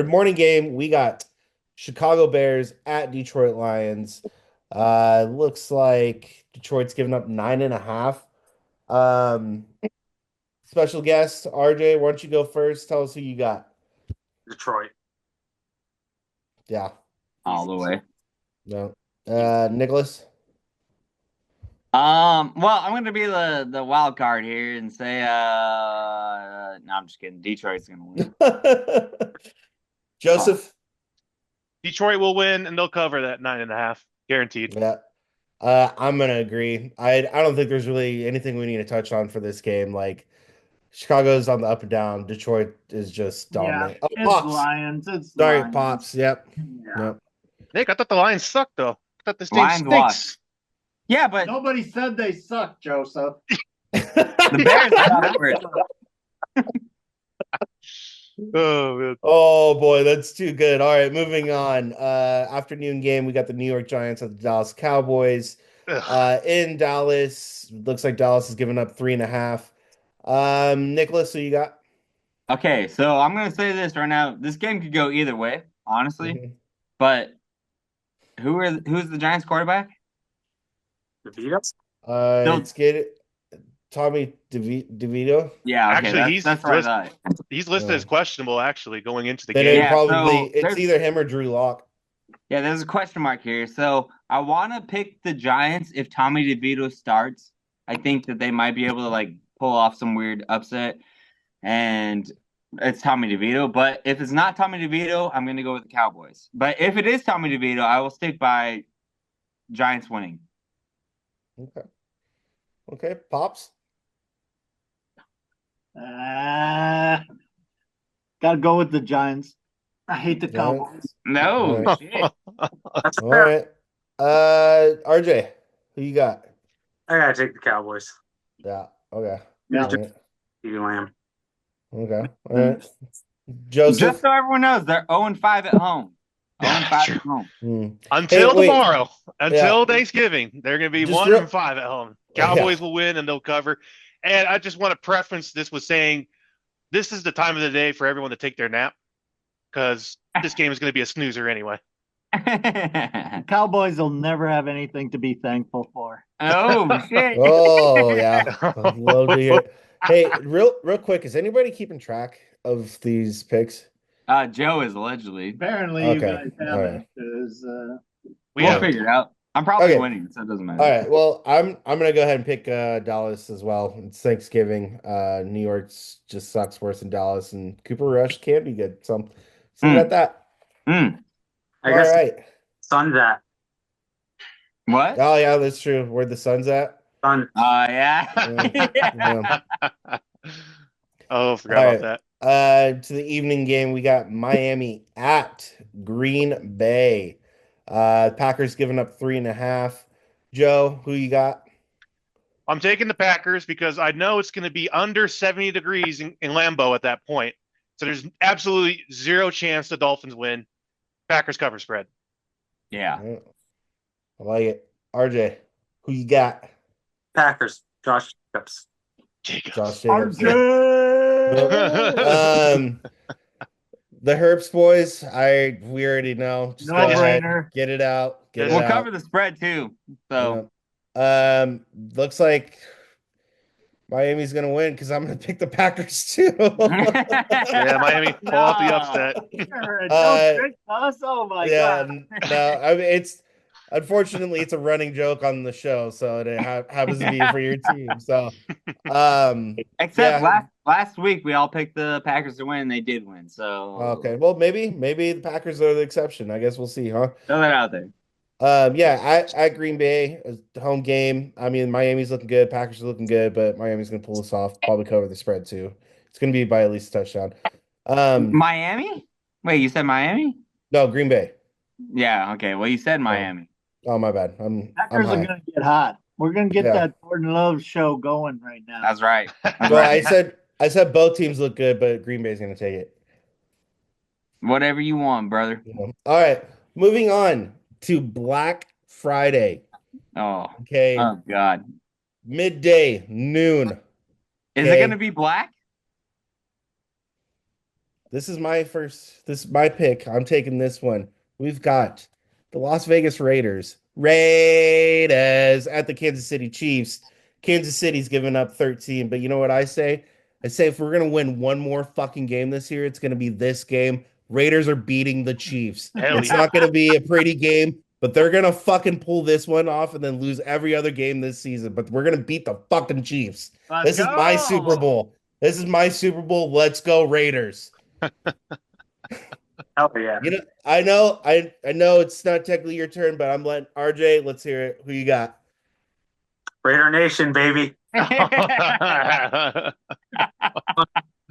morning game, we got Chicago Bears at Detroit Lions. Looks like Detroit's given up 9.5. Special guest, RJ, why don't you go first? Tell us who you got. Detroit. Yeah. All the way. No. Nicholas? Well, I'm gonna be the wild card here and say no, I'm just kidding. Detroit's gonna win. Joseph? Detroit will win, and they'll cover that 9.5, guaranteed. Yeah. I'm gonna agree. I don't think there's really anything we need to touch on for this game. Like Chicago's on the up and down. Detroit is just dominant. Yeah, it's Pops. Lions. It's Sorry, Lions. Pops. Yep. Yeah. Yep. Nick, I thought the Lions sucked though. I thought this team Lions stinks. lost. Yeah, but Nobody said they suck, Joseph. the Bears got over it. Oh, man. Oh boy, that's too good. All right, moving on. Afternoon game, we got the New York Giants at the Dallas Cowboys. Ugh. In Dallas, looks like Dallas is giving up 3.5. Nicholas, who you got? Okay, so I'm gonna say this right now. This game could go either way, honestly. Mhm. But who's the Giants quarterback? DeVito? Let's get it. Tommy DeVito. Yeah, okay, Actually, that's what I thought. He's listed Yeah. as questionable actually going into the Then game. it Yeah, probably so it's there's- either him or Drew Lock. Yeah, there's a question mark here. So I want to pick the Giants if Tommy DeVito starts. I think that they might be able to like pull off some weird upset, and it's Tommy DeVito. But if it's not Tommy DeVito, I'm gonna go with the Cowboys. But if it is Tommy DeVito, I will stick by Giants winning. Okay, Pops. Gotta go with the Giants. I hate the Cowboys. No, All right. shit. That's All fair. right. RJ, who you got? I gotta take the Cowboys. Yeah. Okay. Yeah. All right. CeeDee Lamb. Okay. All right. Joseph. Just so everyone knows, they're 0-5 at home. 0-5 at True. home. Hmm. Until Hey, wait. tomorrow, until Yeah. Thanksgiving, they're going to be Just 1-5 at home. Cowboys Yeah. will win and they'll cover. And I just want to preference this with saying this is the time of the day for everyone to take their nap because this game is going to be a snoozer anyway. Cowboys will never have anything to be thankful for. Oh shit. Oh yeah. Love to hear. Hey, real quick, is anybody keeping track of these picks? Joe is allegedly. Apparently, Okay, you guys all haven't. right. 'Cause, We We'll have figure it out. I'm probably Okay. winning, so it doesn't matter. All right. Well, I'm gonna go ahead and pick Dallas as well. It's Thanksgiving. New York's just sucks worse than Dallas, and Cooper Rush can be good. So we got that. Mm. I All guess right. Sun's at. What? Oh yeah, that's true. Where the sun's at. Sun. Yeah. Yeah. Oh, forgot All about right. that. To the evening game, we got Miami at Green Bay. Packers giving up 3.5. Joe, who you got? I'm taking the Packers because I know it's going to be under 70 degrees in Lambeau at that point. So there's absolutely zero chance the Dolphins win. Packers cover spread. Yeah. Yeah. I like it. RJ, who you got? Packers. Josh Jacobs. Jacobs. Josh Jacobs. RJ! The Herbst boys, we already know. Just No go ahead, brainer. get it out. Get it We'll out. cover the spread too. So Yeah. Looks like Miami's gonna win because I'm gonna pick the Packers too. Yeah, Miami pull out the upset. Don't Uh, trick us. Oh my Yeah, god. no, I mean Unfortunately, it's a running joke on the show, so it happens to be for your team. So, Except yeah. last week we all picked the Packers to win, and they did win. So Okay. Well, maybe the Packers are the exception. I guess we'll see, huh? throw that out there. Yeah, at Green Bay, home game. I mean, Miami's looking good, Packers are looking good, but Miami's gonna pull this off, probably cover the spread too. It's gonna be by at least a touchdown. Miami? Wait, you said Miami? No, Green Bay. Yeah. Okay. Well, you said Miami. Oh, my bad. I'm Packers are high. gonna get hot. We're gonna get Yeah. that Jordan Love show going right now. That's right. That's Well, right. I said both teams look good, but Green Bay's gonna take it. Whatever you want, brother. All right, moving on to Black Friday. Oh. Okay, Oh God. midday, noon. Is Okay. it gonna be black? This is my pick. I'm taking this one. We've got the Las Vegas Raiders at the Kansas City Chiefs. Kansas City's giving up 13, but you know what I say? I say if we're gonna win one more fucking game this year, it's gonna be this game. Raiders are beating the Chiefs. Hell It's yeah. not gonna be a pretty game, but they're gonna fucking pull this one off and then lose every other game this season. But we're gonna beat the fucking Chiefs. This is my Super Bowl. This is my Super Bowl. Let's go, Raiders. Hell yeah. You know, I know it's not technically your turn, but I'm letting RJ, let's hear it. Who you got? Raider Nation, baby. Now,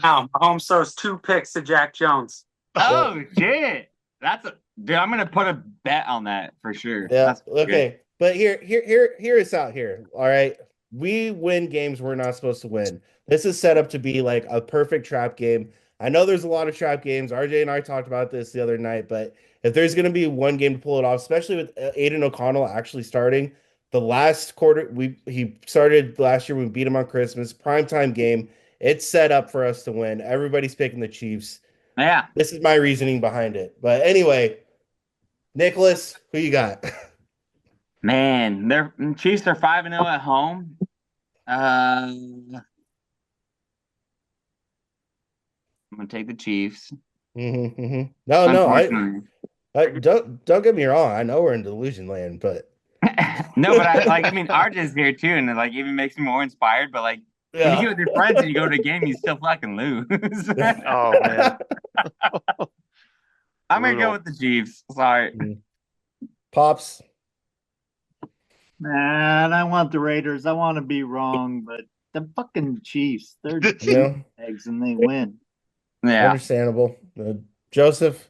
Mahomes throws 2 picks to Jack Jones. Oh shit! Dude. I'm gonna put a bet on that for sure. Yeah. That's Okay. good. But here it's out here. All right. We win games we're not supposed to win. This is set up to be like a perfect trap game. I know there's a lot of trap games. RJ and I talked about this the other night, but if there's going to be one game to pull it off, especially with Aiden O'Connell actually starting the last quarter, he started last year. We beat him on Christmas, primetime game. It's set up for us to win. Everybody's picking the Chiefs. Yeah. This is my reasoning behind it. But anyway, Nicholas, who you got? Man, their Chiefs are 5-0 at home. I'm gonna take the Chiefs. No, Unfortunately. don't get me wrong. I know we're in delusion land, but No, but I mean, RJ's here too, and it like even makes me more inspired. But like, when you get with your friends and you go to a game, you still fucking lose. Oh man. I'm gonna go Brutal. with the Chiefs. Sorry. Pops. Man, I want the Raiders. I want to be wrong, but the fucking Chiefs, they're Yeah, eggs and they win. Yeah. understandable. Joseph.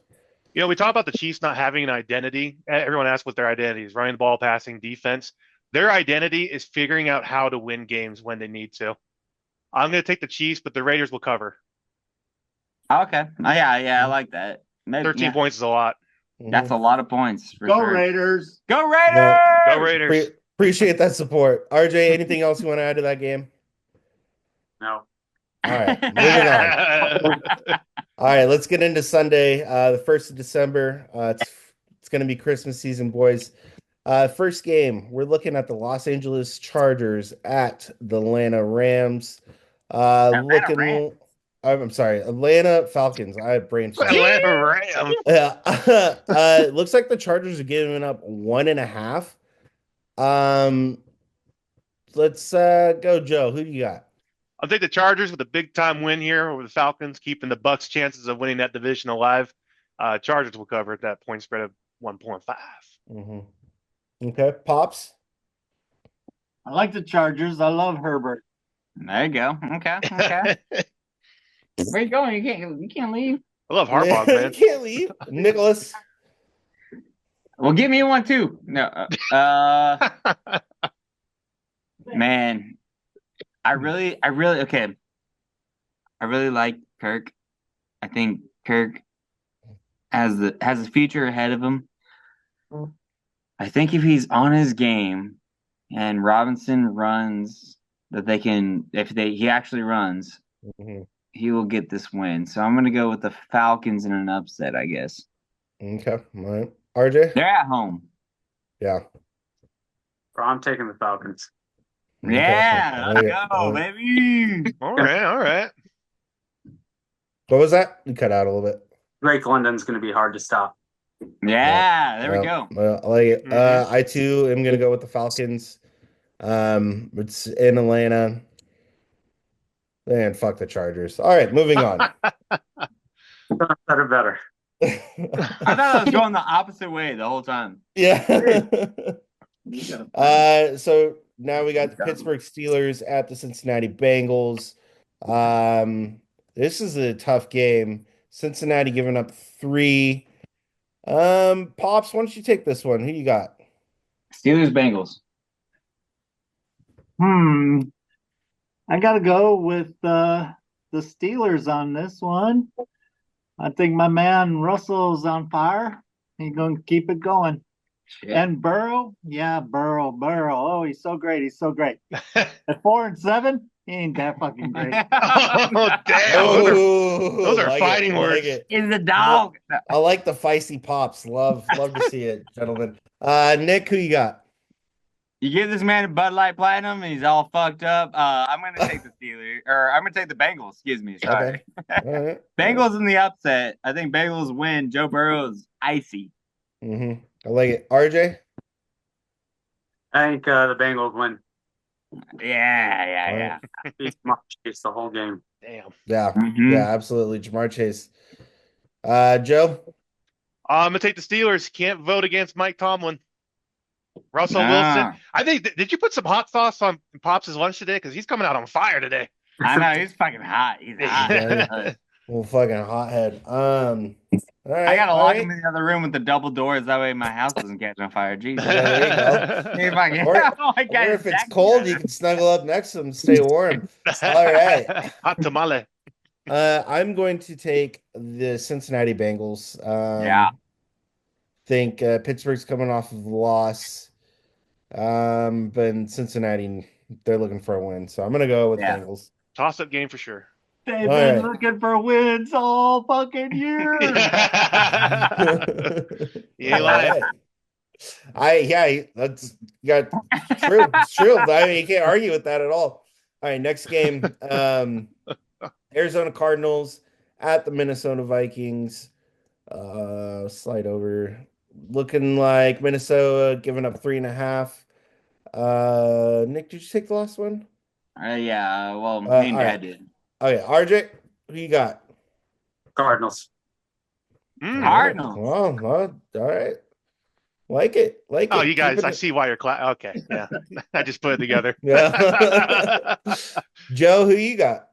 You know, we talk about the Chiefs not having an identity. Everyone asks what their identity is: running the ball, passing, defense. Their identity is figuring out how to win games when they need to. I'm going to take the Chiefs, but the Raiders will cover. Okay. Yeah, I like that. Maybe, 13 points is a lot. That's a lot of points. For Go sure. Raiders. Go Raiders! Go Raiders. Appreciate that support. RJ, anything else you want to add to that game? No. All right, moving on. All right, let's get into Sunday, the 1st of December. It's going to be Christmas season, boys. First game, we're looking at the Los Angeles Chargers at the Atlanta Rams. Rams. I'm sorry, Atlanta Falcons. I have brain fart. Atlanta Rams. It looks like the Chargers are giving up 1.5. Let's go, Joe. Who do you got? I'll take the Chargers with a big time win here over the Falcons, keeping the Bucks' chances of winning that division alive. Chargers will cover at that point spread of 1.5. Okay, Pops. I like the Chargers. I love Herbert. There you go. Okay. Where you going? You can't leave. I love Harbaugh, man. You can't leave. Nicholas. Well, give me one too. No. Man, I really okay. I really like Kirk. I think Kirk has a future ahead of him. I think if he's on his game and Robinson runs he actually runs, he will get this win. So I'm gonna go with the Falcons in an upset, I guess. Okay, all right. RJ? They're at home. Yeah. Bro, I'm taking the Falcons. Yeah, Okay. let's go, baby. All right. What was that? You cut out a little bit. Drake London's going to be hard to stop. Yeah, there we go. I like it. Mhm. I too am gonna go with the Falcons. It's in Atlanta. And fuck the Chargers. All right, moving on. Better. I thought I was going the opposite way the whole time. Yeah. You gotta So now we got the Pittsburgh Steelers at the Cincinnati Bengals. This is a tough game. Cincinnati giving up 3. Pops, why don't you take this one? Who you got? Steelers Bengals. I gotta go with the Steelers on this one. I think my man Russell's on fire. He's gonna keep it going. Yeah. And Burrow, yeah, Burrow. Oh, he's so great. He's so great. At 4-7, he ain't that fucking great. Oh damn! Those are Like fighting it, words. like it. Is the dog. I like the feisty pops. Love to see it, gentlemen. Nick, who you got? You give this man a Bud Light Platinum and he's all fucked up. I'm gonna take the Steelers, or I'm gonna take the Bengals. Excuse me, sorry. Okay. All right. Bengals in the upset. I think Bengals win. Joe Burrow's icy. Mm-hmm. I like it. RJ? I think the Bengals win. Yeah. Beat Mark Chase the whole game. Damn. Yeah. Mhm. Yeah, absolutely. Jamar Chase. Joe? I'm gonna take the Steelers. Can't vote against Mike Tomlin. Russell Wilson. I think. Did you put some hot sauce on Pops' lunch today? Because he's coming out on fire today. I know he's fucking hot. He's hot. Well, fucking hothead. All right. I gotta all lock right. him in the other room with the double doors. That way my house doesn't catch on fire. Jesus. There you go. Or, Or if it's cold, you can snuggle up next to him, stay warm. All right. Hot tamale. I'm going to take the Cincinnati Bengals. Yeah. Think Pittsburgh's coming off of a loss. But in Cincinnati, they're looking for a win. So I'm gonna go with Bengals. Toss-up game for sure. They've All been right. looking for wins all fucking year. You ain't lying. That's got true. It's true. I mean, you can't argue with that at all. All right, next game. Arizona Cardinals at the Minnesota Vikings. Slide over. Looking like Minnesota giving up 3.5. Nick, did you take the last one? Yeah. Well, me and all Dad right. did. Okay, RJ, who you got? Cardinals. Cardinals. Well, all right. Like it. Oh, it. you guys, Keep I it- see why you're okay. Yeah. I just put it together. Yeah. Joe, who you got?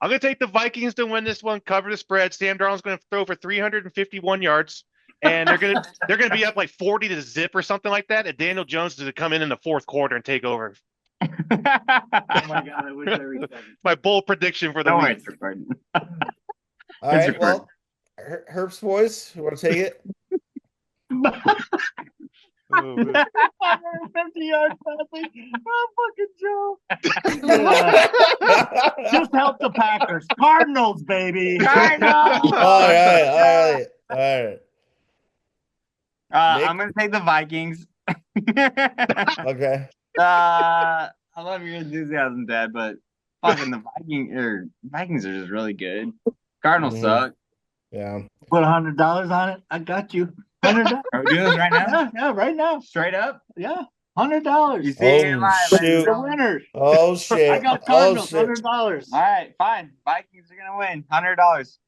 I'm going to take the Vikings to win this one, cover the spread. Sam Darnold's going to throw for 351 yards, and they're going to be up like 40 to zip or something like that. And Daniel Jones is to come in the fourth quarter and take over. Oh my god, I wish I recorded. My bold prediction for the Don't worry, week. it's recording. All It's right, well, Herb's boys, you want to take it? Oh, man. 150 yards passing. Oh, fucking Joe. Just help the Packers. Cardinals, baby. Cardinals. All right. Nick? I'm gonna take the Vikings. Okay. I love your enthusiasm, Dad, but fucking the Vikings are just really good. Cardinals Mhm. suck. Yeah. Put $100 on it. I got you. $100. Are we doing this right now? Yeah, right now. Straight up? Yeah, $100. You see it Oh, live. shoot. ladies and The gentlemen. winner. Oh shit. I got Oh Cardinals. shit. $100. All right, fine. Vikings are gonna win. $100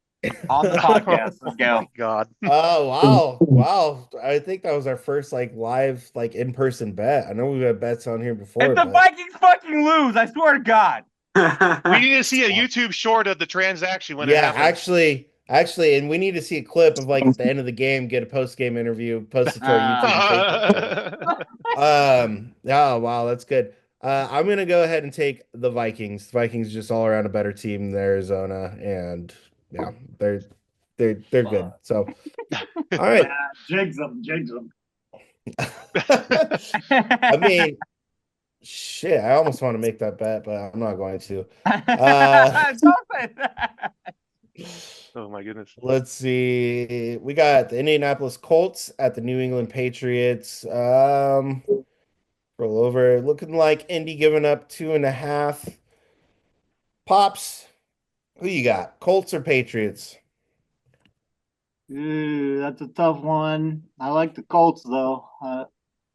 on the podcast. Let's Oh, go. my God. Oh wow. I think that was our first live in-person bet. I know we've had bets on here before. If the but- Vikings fucking lose, I swear to God. We need to see a YouTube short of the transaction when it Yeah, happens. actually, and we need to see a clip of at the end of the game, get a post-game interview, post it to our YouTube and Facebook. Oh wow, that's good. I'm gonna go ahead and take the Vikings. The Vikings just all around a better team than Arizona, and yeah, they're good. So all right. Jigs them. I mean, shit, I almost want to make that bet, but I'm not going to. Don't say that. Oh my goodness. Let's see. We got the Indianapolis Colts at the New England Patriots. Roll over. Looking like Indy giving up 2.5. Pops, who you got? Colts or Patriots? Ooh, that's a tough one. I like the Colts though.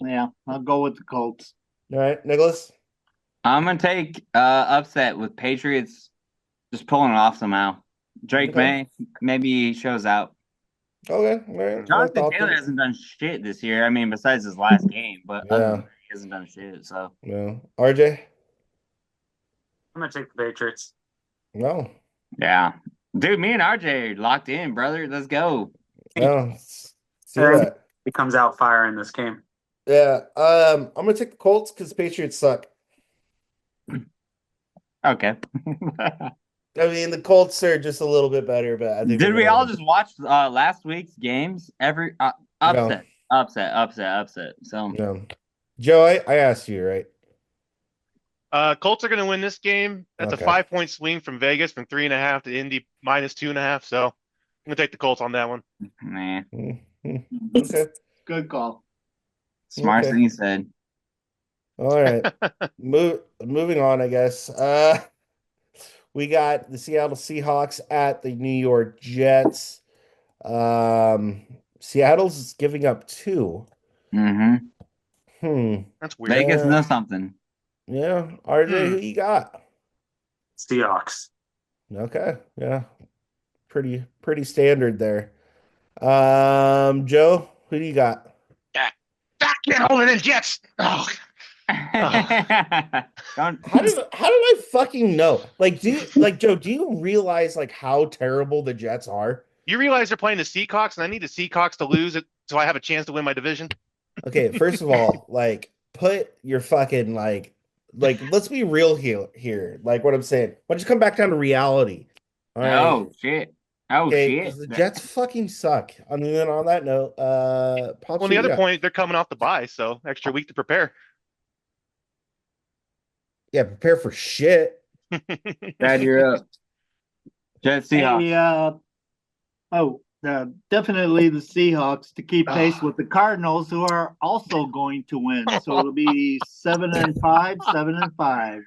Yeah, I'll go with the Colts. All right, Nicholas. I'm gonna take upset with Patriots just pulling it off somehow. Drake Okay. May, maybe he shows out. Okay, all right. I like the Jonathan Taylor optimism. hasn't done shit this year. I mean, besides his last game, but other than Yeah, that, he hasn't done shit. So yeah. RJ? I'm gonna take the Patriots. No. yeah, dude, me and RJ are locked in, brother. Let's go. No. See And that. he comes out fire in this game. Yeah. I'm gonna take the Colts because the Patriots suck. Okay. I mean, the Colts are just a little bit better, but I think they're Did we gonna all win. just watch last week's games? Every No, upset. So no. Joe, I asked you, right? Colts are going to win this game. That's a Okay. 5-point swing from Vegas from 3.5 to Indy -2.5. So I'm going to take the Colts on that one. man, Mhm. Okay. Good call. smart Okay. thing he said. All right. Moving on, I guess. We got the Seattle Seahawks at the New York Jets. Seattle's giving up 2. Mm-hmm. That's weird. Vegas Yeah. knows something. Yeah. RJ, who you got? Seahawks. Okay. Yeah. Pretty standard there. Joe, who do you got? Yeah. Back get holding in Jets. Oh. Don't. How did I fucking know? Like Joe, do you realize like how terrible the Jets are? You realize they're playing the Seahawks, and I need the Seahawks to lose it so I have a chance to win my division. Okay, first of all, like put your fucking like let's be real here. Like what I'm saying. Why don't you come back down to reality? All right. Oh shit. Oh Okay, shit. because the Jets fucking suck. And then on that note, Pops, Well, who the you other got? point, they're coming off the bye, so extra week to prepare. Yeah, prepare for shit. Dad, you're up. Jets Seahawks. Hey, definitely the Seahawks to keep pace with the Cardinals, who are also going to win. So it'll be 7-5, 7-5,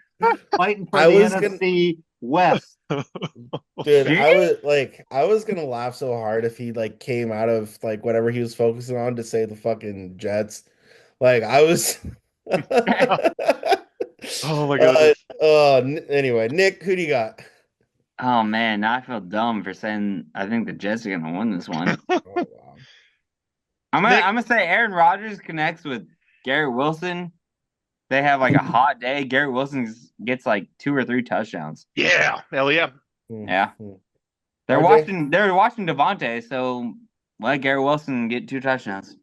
fighting for I the was gonna NFC West. Dude, Shit? I was gonna laugh so hard if he like came out of like whatever he was focusing on to say the fucking Jets. Like I was Oh my goodness. Anyway, Nick, who do you got? Oh man, now I feel dumb for saying I think the Jets are gonna win this one. Oh wow. Nick, I'm gonna say Aaron Rodgers connects with Garrett Wilson. They have like a hot day. Garrett Wilson gets like 2 or 3 touchdowns. yeah, hell yeah. Yeah. Mhm. They're RJ? watching Devontae, so let Garrett Wilson get 2 touchdowns.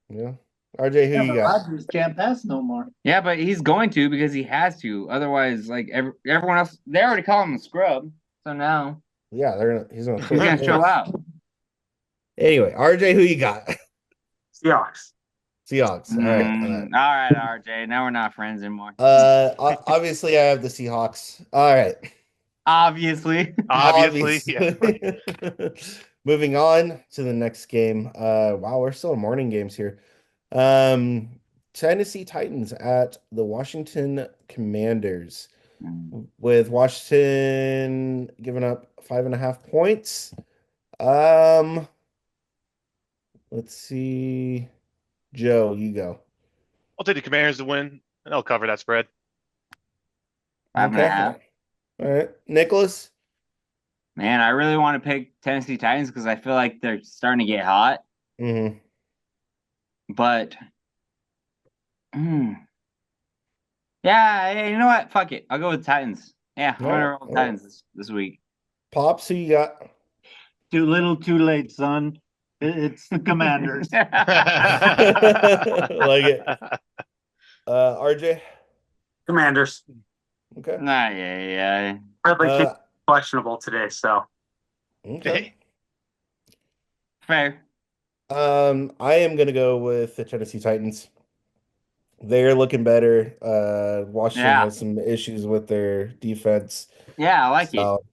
Yeah. RJ, who Yeah, you but got? Rodgers can't pass no more. Yeah, but he's going to because he has to. Otherwise, like everyone else, they already call him a scrub. So now Yeah, he's gonna he's throw gonna show picks. out. Anyway, RJ, who you got? Seahawks. Seahawks. All right. All right. All right, RJ. Now we're not friends anymore. Obviously I have the Seahawks. All right. Obviously. Obviously, yeah. Moving on to the next game. Wow, we're still in morning games here. Um, Tennessee Titans at the Washington Commanders, with Washington giving up 5.5 points. Let's see. Joe, you go. I'll take the Commanders to win, and I'll cover that spread. 5.5. All right. Nicholas? Man, I really want to pick Tennessee Titans because I feel like they're starting to get hot. Mm-hmm. But yeah, you know what? Fuck it. I'll go with Titans. Yeah, I'm gonna roll with Titans this week. Pops, who you got? Too little, too late, son. It's the Commanders. Like it. RJ? Commanders. Okay. Nah, yeah. Bradley King Uh, questionable today, so okay. Fair. I am gonna go with the Tennessee Titans. They're looking better. Washington Yeah. has some issues with their defense. Yeah, I like it. So,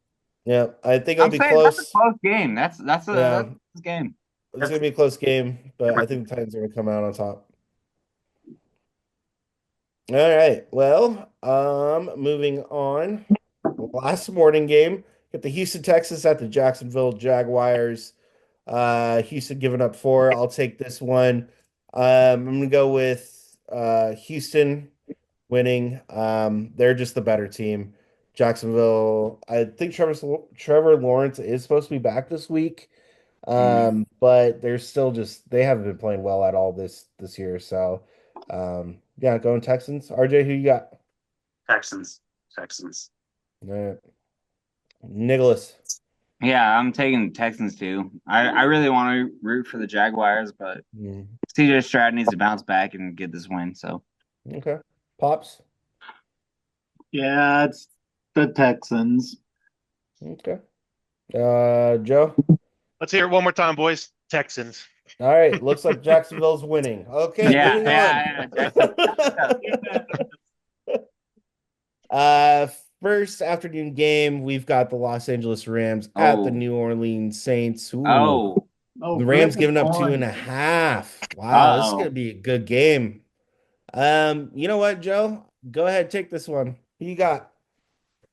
yeah, I think it'll I'm be saying that's a close. close game. That's a Yeah. close game. It's gonna be a close game, but I think the Titans are gonna come out on top. All right. Well, moving on. Last morning game. Get the Houston Texans at the Jacksonville Jaguars. Houston giving up 4. I'll take this one. I'm gonna go with Houston winning. They're just the better team. Jacksonville, I think Trevor Lawrence is supposed to be back this week. But they're still they haven't been playing well at all this year. So yeah, going Texans. RJ, who you got? Texans. All right. Nicholas. Yeah, I'm taking the Texans too. I really want to root for the Jaguars, but CJ Stroud needs to bounce back and get this win. So Okay. Pops. Yeah, it's the Texans. Okay. Joe. Let's hear it one more time, boys. Texans. All right. Looks like Jacksonville's winning. Okay, yeah, moving on. First afternoon game, we've got the Los Angeles Rams at the New Orleans Saints. Ooh. The Rams giving up 2.5. Wow, this is gonna be a good game. You know what, Joe? Go ahead, take this one. Who you got?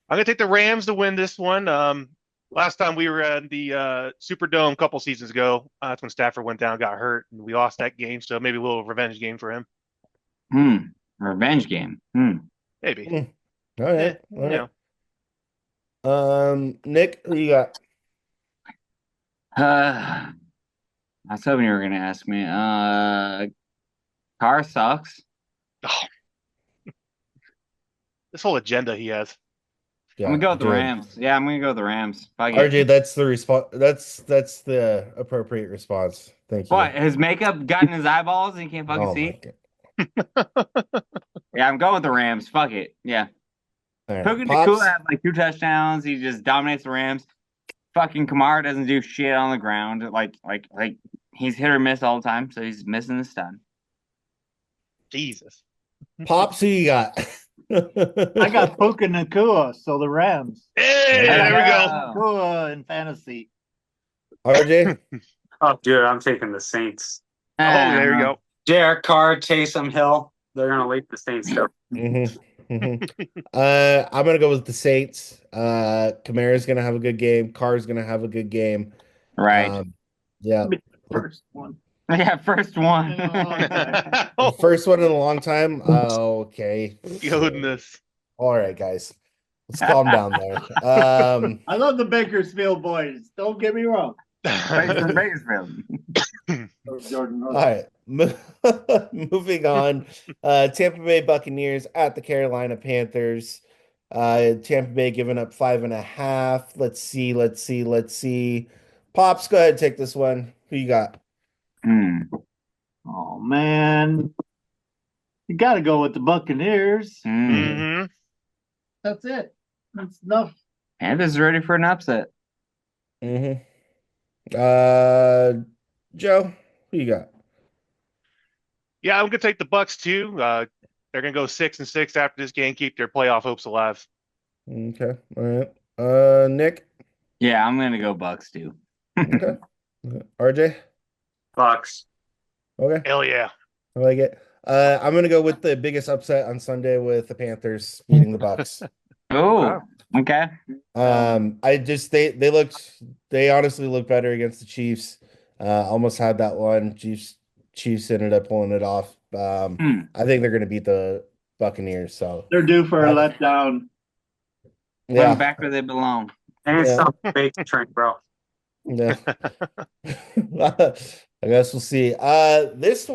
I'm gonna take the Rams to win this one. Last time we were at the Superdome a couple seasons ago, that's when Stafford went down, got hurt, and we lost that game. So maybe a little revenge game for him. Revenge game. Maybe. All right. You know. Nick, who you got? I was hoping you were gonna ask me. Carr sucks. Oh. This whole agenda he has. Yeah, I'm gonna go with the Rams. Yeah, I'm gonna go with the Rams. RJ, that's the response. That's the appropriate response. Thank you. What? His makeup got in his eyeballs and he can't fucking see? Yeah, I'm going with the Rams. Fuck it. Yeah. Right. Puka Nacua had like 2 touchdowns. He just dominates the Rams. Fucking Kamara doesn't do shit on the ground. Like he's hit or miss all the time, so he's missing the stun. Jesus. Pops, who you got? I got Puka Nacua, so the Rams. Hey, there we go. Nacua in fantasy. RJ? Oh, dude, I'm taking the Saints. Oh, there you go. Derek Carr, Taysom Hill. They're gonna lead the Saints though. I'm gonna go with the Saints. Kamara's gonna have a good game. Carr's gonna have a good game. Right. Yeah. First one. Yeah, first one. First one in a long time. Oh, okay. Goodness. All right, guys. Let's calm down there. I love the Bakersfield boys. Don't get me wrong. Bakersfield. All right. Moving on. Tampa Bay Buccaneers at the Carolina Panthers. Tampa Bay giving up 5.5. Let's see. Pops, go ahead and take this one. Who you got? Oh man, you got to go with the Buccaneers. Mm-hmm. That's it. That's enough. Panthers ready for an upset. Joe, who you got? Yeah, I'm gonna take the Bucks too. They're gonna go 6-6 after this game, keep their playoff hopes alive. Okay, all right. Nick. Yeah, I'm gonna go Bucks too. Okay. RJ. Bucks. Okay. Hell yeah. I like it. I'm gonna go with the biggest upset on Sunday with the Panthers beating the Bucks. Oh, okay. They honestly looked better against the Chiefs. Almost had that one. Chiefs ended up pulling it off. I think they're gonna beat the Buccaneers. So they're due for a letdown. Yeah, Come back where they belong. And it's not a big train, bro. Yeah. I guess we'll see. This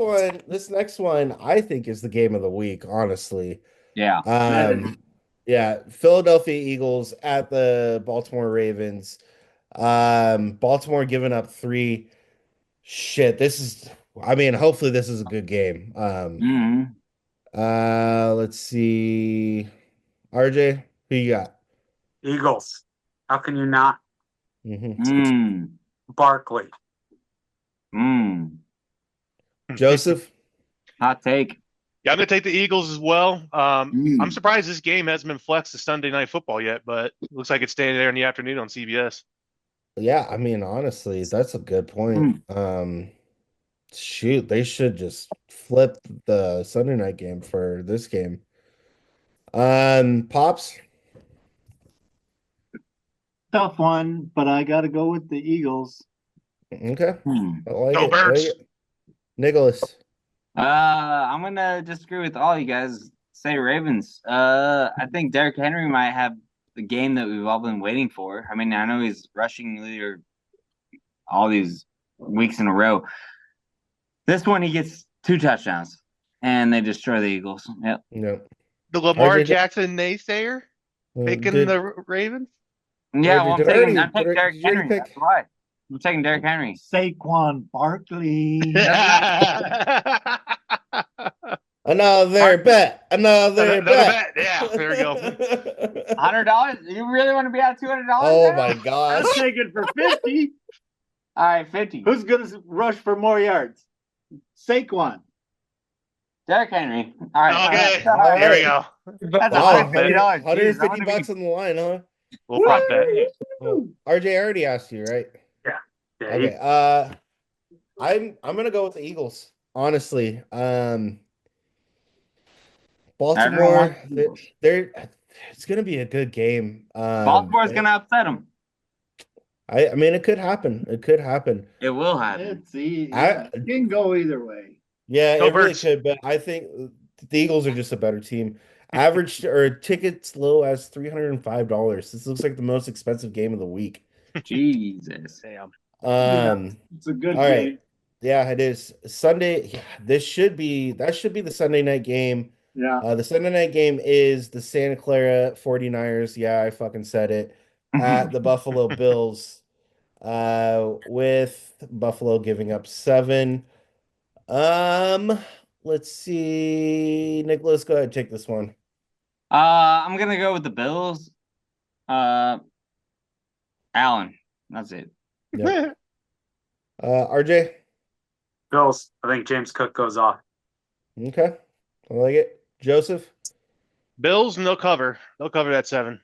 next one, I think is the game of the week, honestly. Yeah. Philadelphia Eagles at the Baltimore Ravens. Baltimore giving up 3. Shit, hopefully this is a good game. Let's see. RJ, who you got? Eagles. How can you not? Barkley. Joseph? Hot take. Yeah, I'm gonna take the Eagles as well. I'm surprised this game hasn't been flexed to Sunday Night Football yet, but it looks like it's staying there in the afternoon on CBS. Yeah, honestly, that's a good point. Shoot, they should just flip the Sunday night game for this game. Pops? Tough one, but I got to go with the Eagles. Okay. I like Go it. Birds. Nicholas. I'm gonna disagree with all you guys. Say Ravens. I think Derrick Henry might have the game that we've all been waiting for. I mean, I know he's rushing leader all these weeks in a row. This one, he gets 2 touchdowns, and they destroy the Eagles. Yep. Yep. The Lamar RJ, Jackson naysayer picking the Ravens. Yeah, well, I'm taking did Derrick you already Henry. pick? That's why I'm taking Derrick Henry. Saquon Barkley. Another bet. Another bet. Yeah, there we go. $100? You really want to be out $200? Oh now? my gosh. I'll take it for 50. All right, 50. Who's going to rush for more yards? Saquon. Derrick Henry. All right. Okay, all right. here we go. That's Wow, $150. $150 bucks on the line, huh? We'll prop that. Oh, RJ, I already asked you, right? Yeah. Okay. I'm gonna go with the Eagles. Honestly, Baltimore. They're it's gonna be a good game. Baltimore's gonna upset them. I mean, it could happen. It could happen. It will happen. It's it can go either way. Yeah, Go it really Birds. could. But I think the Eagles are just a better team. Average or tickets low as $305. This looks like the most expensive game of the week. Jesus. Damn. It's a good all game. right. Yeah, it is. Sunday. Yeah, that should be the Sunday night game. Yeah. The Sunday night game is the Santa Clara 49ers. Yeah, I fucking said it. At the Buffalo Bills. With Buffalo giving up 7. Let's see. Nicholas, go ahead, take this one. I'm gonna go with the Bills. Allen. That's it. Yep. RJ. Bills. I think James Cook goes off. Okay, I like it. Joseph. Bills and they'll cover. They'll cover that 7.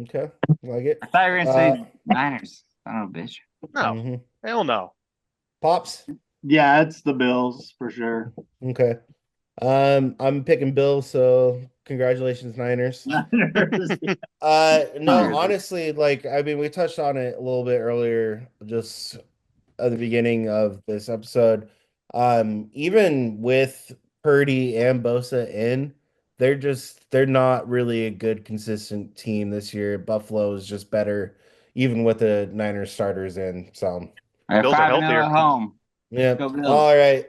Okay, I like it. I thought you were gonna say Niners. I don't know, bitch. No, Mhm. hell no. Pops. Yeah, it's the Bills for sure. Okay. I'm picking Bills, so congratulations, Niners. No, honestly, like I mean, we touched on it a little bit earlier, just at the beginning of this episode. Even with Purdy and Bosa in, they're not really a good consistent team this year. Buffalo is just better, even with the Niners starters in. So All right, Bills are 5-0 healthier. at home. yeah. Go Bills. All right.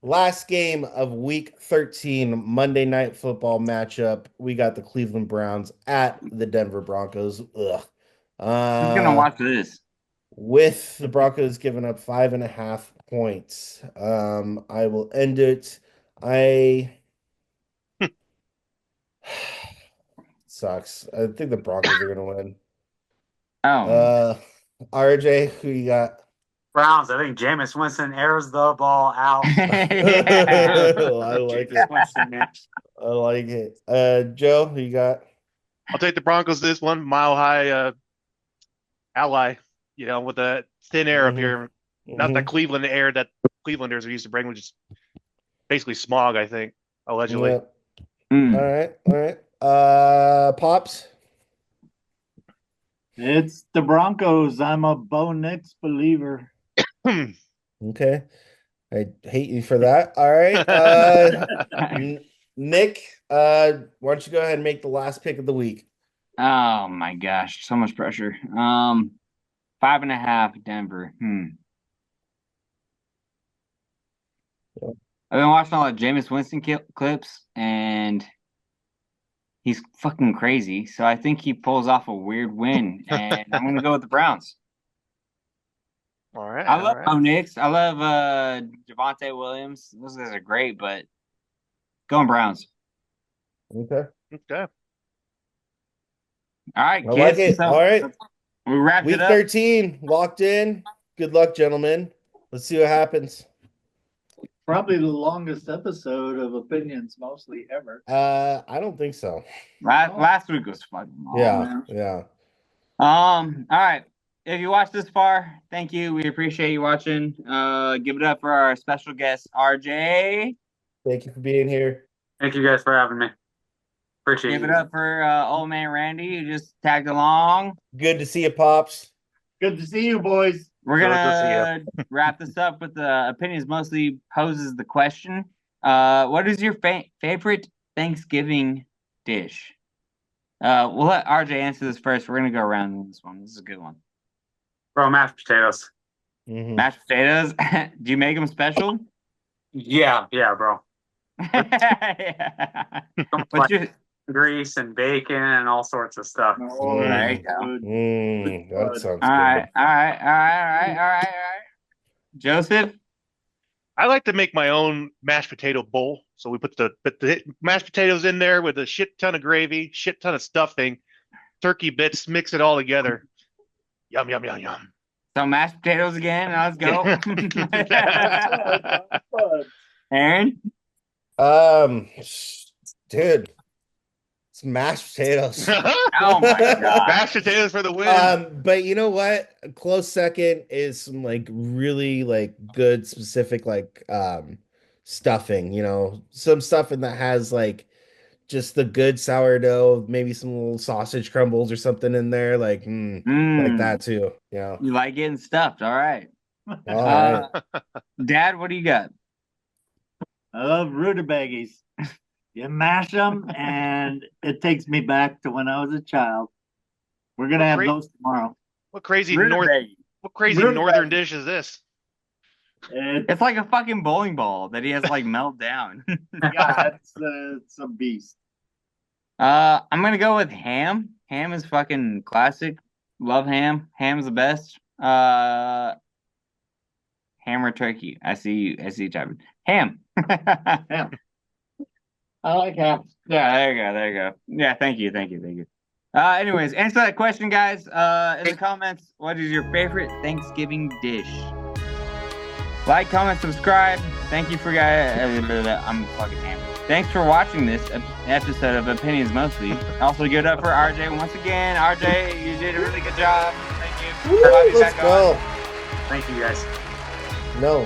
Last game of week 13, Monday Night Football matchup. We got the Cleveland Browns at the Denver Broncos. Ugh. Who's gonna watch this? With the Broncos giving up 5.5 points. I will end it. Sucks. I think the Broncos are gonna win. Oh, RJ, who you got? Browns. I think Jameis Winston airs the ball out. I like Jameis it. Winston, man. I like it. Joe, who you got? I'll take the Broncos this one. Mile high ally, with the thin air up here. Not the Cleveland air that Clevelanders are used to bring, which is basically smog, I think, allegedly. Yep. Mm. All right. Pops. It's the Broncos. I'm a Bo Nix believer. Okay. I hate you for that. All right. Nick, why don't you go ahead and make the last pick of the week? Oh my gosh, so much pressure. 5.5 Denver. Yep. I've been watching a lot of Jameis Winston clips, and he's fucking crazy. So I think he pulls off a weird win, and I'm gonna go with the Browns. All right. I love Bo Nix. I love Javonte Williams. Those guys are great, but going Browns. Okay. Okay. All right, I kids. like it. So All right. we wrapped Week it up. 13, locked in. Good luck, gentlemen. Let's see what happens. Probably the longest episode of opinions, mostly ever. I don't think so. Last week was fucking long. Yeah. All right. If you watched this far, thank you. We appreciate you watching. Give it up for our special guest, RJ. Thank you for being here. Thank you guys for having me. Appreciate Give it. it up for old man Randy, who just tagged along. Good to see you, Pops. Good to see you, boys. We're Good to see gonna wrap this up with the opinions mostly poses the question. What is your favorite Thanksgiving dish? We'll let RJ answer this first. We're gonna go around on this one. This is a good one. Bro, mashed potatoes. Mhm. Mashed potatoes. Do you make them special? Yeah, bro. Yeah. What's your Grease and bacon and all sorts of stuff. Oh, There you go. That sounds all right, good. all right. Joseph. I like to make my own mashed potato bowl. So we put the mashed potatoes in there with a shit ton of gravy, shit ton of stuffing, turkey bits, mix it all together. Yum, yum, yum, yum. So mashed potatoes again. Let's go. Aaron. Dude, it's mashed potatoes. Oh my god. Mashed potatoes for the win. But you know what? A close second is some like really like good specific like stuffing, some stuffing that has like just the good sourdough, maybe some little sausage crumbles or something in there, like like that too. Yeah. You like getting stuffed, all right. All right. Dad, what do you got? I love rutabagas. You mash them, and it takes me back to when I was a child. We're gonna have those tomorrow. What crazy Rutabaga. northern dish is this? It's like a fucking bowling ball that he has like melt down. Yeah, it's a beast. I'm gonna go with ham. Ham is fucking classic. Love ham. Ham's the best. Ham or turkey. I see you typing. Ham. Ham. I like ham. Yeah, there you go. Yeah, thank you. Anyways, answer that question, guys. In the comments, what is your favorite Thanksgiving dish? Like, comment, subscribe. Thank you for guys. I'm fucking hammered. Thanks for watching this episode of Opinions Mostly. Also, give it up for RJ once again. RJ, you did a really good job. Thank you. Let's go. Thank you, guys. No,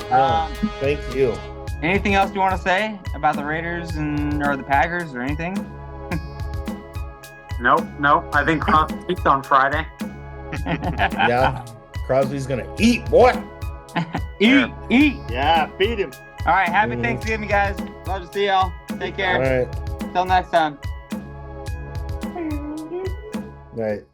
thank you. Anything else you want to say about the Raiders or the Packers or anything? Nope. I think Crosby peaked on Friday. Yeah, Crosby's gonna eat, boy. Eat. Yeah, feed him. All right, happy Thanksgiving, guys. Love to see y'all. Take care. All right. Till next time. All right.